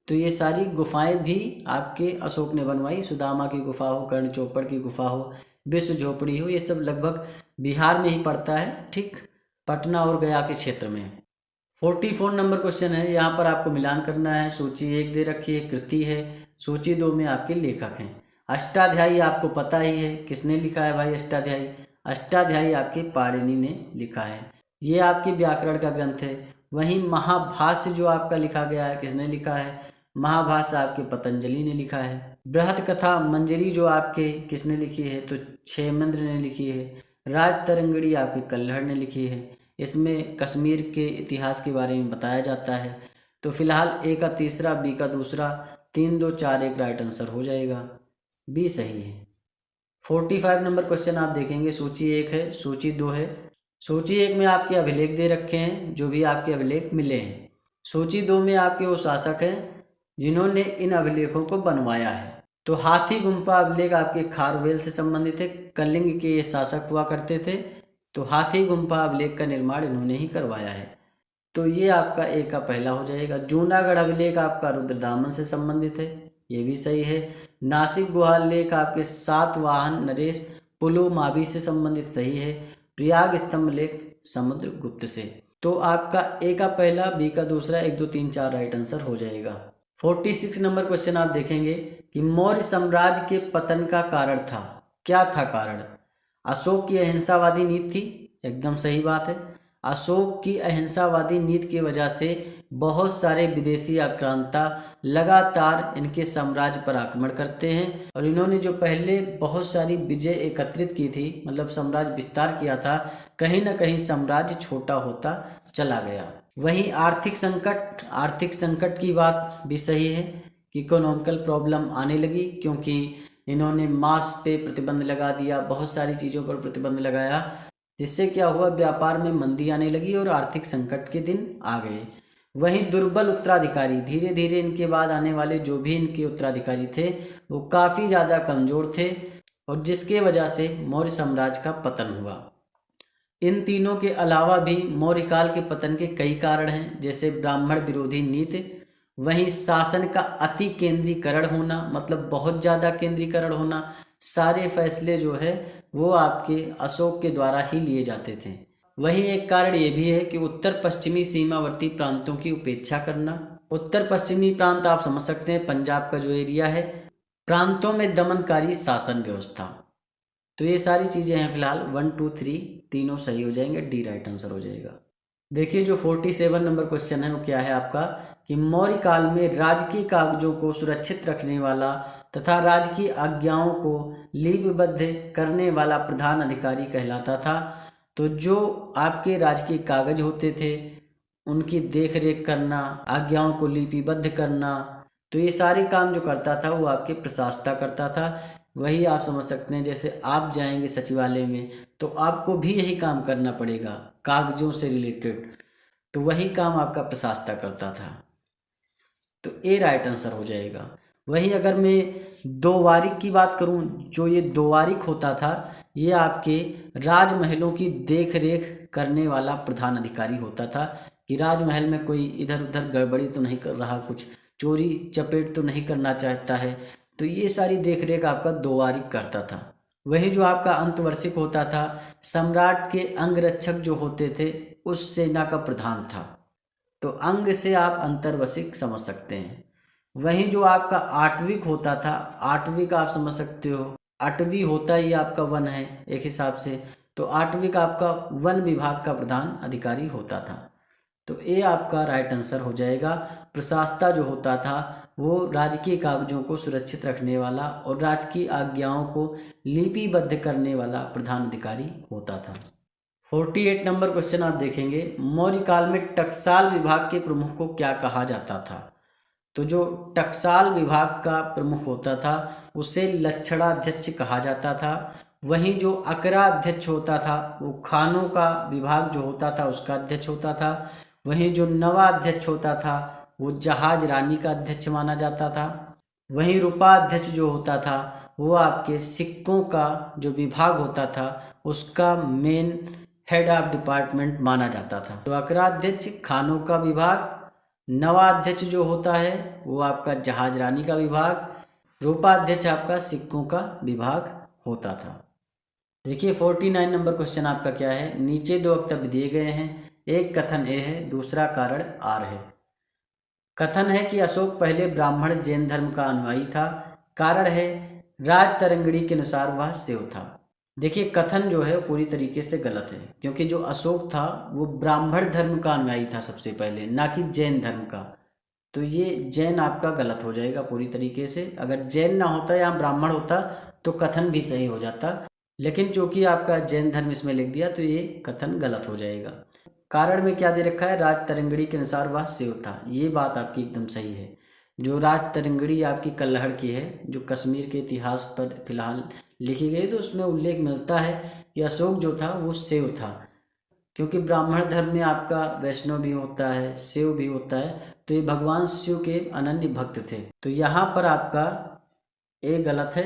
तो ये सारी गुफाएं भी आपके अशोक ने बनवाई। सुदामा की गुफा हो, कर्ण चौपड़ की गुफा हो, विश्व झोपड़ी हो, ये सब लगभग बिहार में ही पड़ता है, ठीक, पटना और गया के क्षेत्र में। 44 नंबर क्वेश्चन है, यहाँ पर आपको मिलान करना है। सूची 1 दे रखी है, कृति है। सूची 2 में आपके लेखक हैं। अष्टाध्यायी आपको पता ही है, किसने लिखा है भाई अष्टाध्यायी? अष्टाध्यायी आपके पाणिनि ने लिखा है, ये आपके व्याकरण का ग्रंथ है। वहीं महाभाष्य जो आपका लिखा गया है, किसने लिखा है? महाभाष्य आपके पतंजलि ने लिखा है। बृहत कथा मंजरी जो आपके किसने लिखी है? तो क्षेमेंद्र ने लिखी है। राज तरंगिणी आपके कल्हड़ ने लिखी है। इसमें कश्मीर के इतिहास के बारे में बताया जाता है। तो फिलहाल ए का तीसरा, बी का दूसरा, 3, 2, 4, 1 राइट आंसर हो जाएगा, बी सही है। 45 नंबर क्वेश्चन आप देखेंगे, सूची 1 है, सूची 2 है। सूची 1 में आपके अभिलेख दे रखे हैं, जो भी आपके अभिलेख मिले हैं। सूची 2 में आपके वो शासक हैं जिन्होंने इन अभिलेखों को बनवाया है। तो हाथी गुम्फा अभिलेख आपके खारवेल से संबंधित है, कलिंग के ये शासक हुआ करते थे। तो हाथी गुम्फा अभिलेख का निर्माण इन्होंने ही करवाया है, तो ये आपका ए का पहला हो जाएगा। जूनागढ़ अभिलेख आपका रुद्रदामन से संबंधित है, ये भी सही है। नासिक गुहा लेख आपके सातवाहन नरेश पुलुमावी से संबंधित, सही है। प्रयाग स्तंभ लेख समुद्रगुप्त से। तो आपका ए का पहला, बी का दूसरा, 1, 2, 3, 4 राइट आंसर हो जाएगा। 46 नंबर क्वेश्चन आप देखेंगे कि मौर्य साम्राज्य के पतन का कारण था, क्या था कारण? अशोक की अहिंसावादी नीति थी, एकदम सही बात है। अशोक की अहिंसावादी नीति की वजह से बहुत सारे विदेशी आक्रांता लगातार इनके साम्राज्य पर आक्रमण करते हैं, और इन्होंने जो पहले बहुत सारी विजय एकत्रित की थी, मतलब साम्राज्य विस्तार किया था, कहीं ना कहीं साम्राज्य छोटा होता चला गया। वहीं आर्थिक संकट की बात भी सही है कि इकोनॉमिकल प्रॉब्लम आने लगी, क्योंकि इन्होंने मांस पे प्रतिबंध लगा दिया, बहुत सारी चीज़ों पर प्रतिबंध लगाया, जिससे क्या हुआ, व्यापार में मंदी आने लगी और आर्थिक संकट के दिन आ गए। वहीं दुर्बल उत्तराधिकारी, धीरे धीरे इनके बाद आने वाले जो भी इनके उत्तराधिकारी थे वो काफ़ी ज़्यादा कमज़ोर थे, और जिसके वजह से मौर्य साम्राज्य का पतन हुआ। इन तीनों के अलावा भी मौर्यकाल के पतन के कई कारण हैं, जैसे ब्राह्मण विरोधी नीति, वहीं शासन का अति केंद्रीकरण होना, मतलब बहुत ज़्यादा केंद्रीकरण होना, सारे फैसले जो है वो आपके अशोक के द्वारा ही लिए जाते थे। वहीं एक कारण ये भी है कि उत्तर पश्चिमी सीमावर्ती प्रांतों की उपेक्षा करना। उत्तर पश्चिमी प्रांत आप समझ सकते हैं, पंजाब का जो एरिया है, प्रांतों में दमनकारी शासन व्यवस्था। तो ये सारी चीज़ें हैं, फिलहाल 1, 2, 3 तीनों सही हो जाएंगे, डी राइट आंसर हो जाएगा। देखिए जो 47 नंबर क्वेश्चन है वो क्या है आपका, कि मौर्य काल में राजकीय कागजों को सुरक्षित रखने वाला तथा राजकीय आज्ञाओं को लिपिबद्ध करने वाला प्रधान अधिकारी कहलाता था। तो जो आपके राजकीय कागज होते थे उनकी देख रेख करना, आज्ञाओं को लिपिबद्ध करना, तो ये सारे काम जो करता था वो आपके प्रशासता करता था। वही आप समझ सकते हैं, जैसे आप जाएंगे सचिवालय में तो आपको भी यही काम करना पड़ेगा कागजों से रिलेटेड, तो वही काम आपका प्रशासता करता था, तो ए राइट आंसर हो जाएगा। वहीं अगर मैं दोवारिक की बात करूं, जो ये दोवारिक होता था ये आपके राजमहलों की देख रेख करने वाला प्रधान अधिकारी होता था, कि राजमहल में कोई इधर उधर गड़बड़ी तो नहीं कर रहा, कुछ चोरी चपेट तो नहीं करना चाहता है, तो ये सारी देख रेख आपका दोवारिक करता था। वही जो आपका अंतवर्षिक होता था, सम्राट के अंगरक्षक जो होते थे उस सेना का प्रधान था, तो अंग से आप अंतर्वसिक समझ सकते हैं। वहीं जो आपका आठविक होता था, आठविक आप समझ सकते हो, आठवीं होता ही आपका वन है एक हिसाब से, तो आठविक आपका वन विभाग का प्रधान अधिकारी होता था, तो ए आपका राइट आंसर हो जाएगा। प्रशासता जो होता था वो राजकीय कागजों को सुरक्षित रखने वाला और राजकीय आज्ञाओं को लिपिबद्ध करने वाला प्रधान अधिकारी होता था। 48 नंबर क्वेश्चन आप देखेंगे, मौर्य काल में टकसाल विभाग के प्रमुख को क्या कहा जाता था? तो जो टकसाल विभाग का प्रमुख होता था उसे लक्षणाध्यक्ष कहा जाता था। वहीं जो अकरा अध्यक्ष होता था वो खानों का विभाग जो होता था उसका अध्यक्ष होता था। वहीं जो नवा अध्यक्ष होता था वो जहाज रानी का अध्यक्ष माना जाता था। वहीं रूपा अध्यक्ष जो होता था वो आपके सिक्कों का जो विभाग होता था उसका मेन हेड ऑफ डिपार्टमेंट माना जाता था। तो अकरा अध्यक्ष खानों का विभाग, नवा अध्यक्ष जो होता है वो आपका जहाज रानी का विभाग, रूपा अध्यक्ष आपका सिक्कों का विभाग होता था। देखिए 49 नंबर क्वेश्चन आपका क्या है। नीचे दो वक्तव्य दिए गए हैं, एक कथन ए है, दूसरा कारण आर है। कथन है कि अशोक पहले ब्राह्मण जैन धर्म का अनुयायी था। कारण है राज तरंगिणी के अनुसार वह शिव था। देखिए कथन जो है पूरी तरीके से गलत है, क्योंकि जो अशोक था वो ब्राह्मण धर्म का अनुयायी था सबसे पहले, ना कि जैन धर्म का। तो ये जैन आपका गलत हो जाएगा पूरी तरीके से। अगर जैन ना होता या ब्राह्मण होता तो कथन भी सही हो जाता, लेकिन चूंकि आपका जैन धर्म इसमें लिख दिया तो ये कथन गलत हो जाएगा। कारण में क्या दे रखा है, राज तरंगिणी के अनुसार वह शिव था। ये बात आपकी एकदम सही है। जो राज तरंगिणी आपकी कल्हड़ की है, जो कश्मीर के इतिहास पर फिलहाल लिखी गई, तो उसमें उल्लेख मिलता है कि अशोक जो था वो शिव था, क्योंकि ब्राह्मण धर्म में आपका वैष्णव भी होता है, शिव भी होता है, तो ये भगवान शिव के अनन्य भक्त थे। तो यहाँ पर आपका ए गलत है,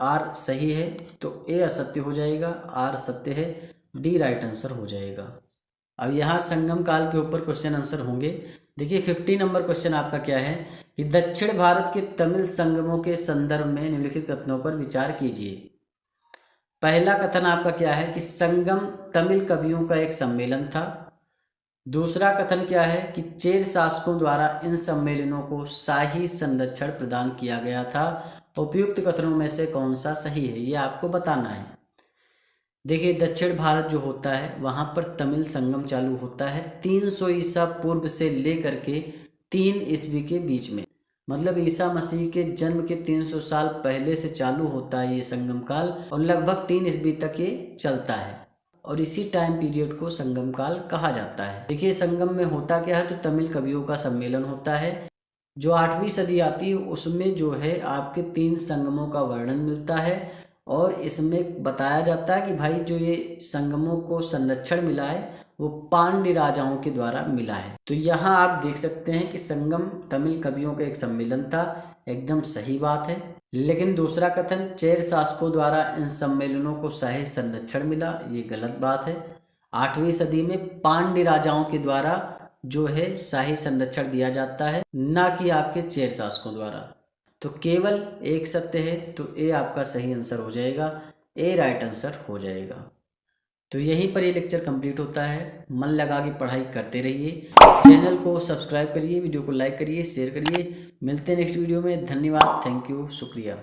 आर सही है। तो ए असत्य हो जाएगा, आर सत्य है, डी राइट आंसर हो जाएगा। अब यहाँ संगम काल के ऊपर क्वेश्चन आंसर होंगे। देखिए 50 नंबर क्वेश्चन आपका क्या है कि दक्षिण भारत के तमिल संगमों के संदर्भ में निम्नलिखित कथनों पर विचार कीजिए। पहला कथन आपका क्या है कि संगम तमिल कवियों का एक सम्मेलन था। दूसरा कथन क्या है कि चेर शासकों द्वारा इन सम्मेलनों को शाही संरक्षण प्रदान किया गया था। उपयुक्त कथनों में से कौन सा सही है, ये आपको बताना है। देखिए दक्षिण भारत जो होता है वहाँ पर तमिल संगम चालू होता है 300 ईसा पूर्व से लेकर के 3 ईस्वी के बीच में, मतलब ईसा मसीह के जन्म के 300 साल पहले से चालू होता है ये संगम काल, और लगभग 3 ईस्वी तक ये चलता है, और इसी टाइम पीरियड को संगम काल कहा जाता है। देखिए संगम में होता क्या है, तो तमिल कवियों का सम्मेलन होता है। जो 8वीं सदी आती है उसमें जो है आपके 3 संगमों का वर्णन मिलता है, और इसमें बताया जाता है कि भाई जो ये संगमों को संरक्षण मिला है वो पांड्य राजाओं के द्वारा मिला है। तो यहाँ आप देख सकते हैं कि संगम तमिल कवियों का एक सम्मेलन था, एकदम सही बात है। लेकिन दूसरा कथन चेर शासकों द्वारा इन सम्मेलनों को शाही संरक्षण मिला, ये गलत बात है। 8वीं सदी में पांड्य राजाओं के द्वारा जो है शाही संरक्षण दिया जाता है, ना कि आपके चेर शासकों द्वारा। तो केवल एक सत्य है, तो ए आपका सही आंसर हो जाएगा, ए राइट आंसर हो जाएगा। तो यहीं पर ये लेक्चर कंप्लीट होता है। मन लगा के पढ़ाई करते रहिए, चैनल को सब्सक्राइब करिए, वीडियो को लाइक करिए, शेयर करिए। मिलते हैं नेक्स्ट वीडियो में। धन्यवाद, थैंक यू, शुक्रिया।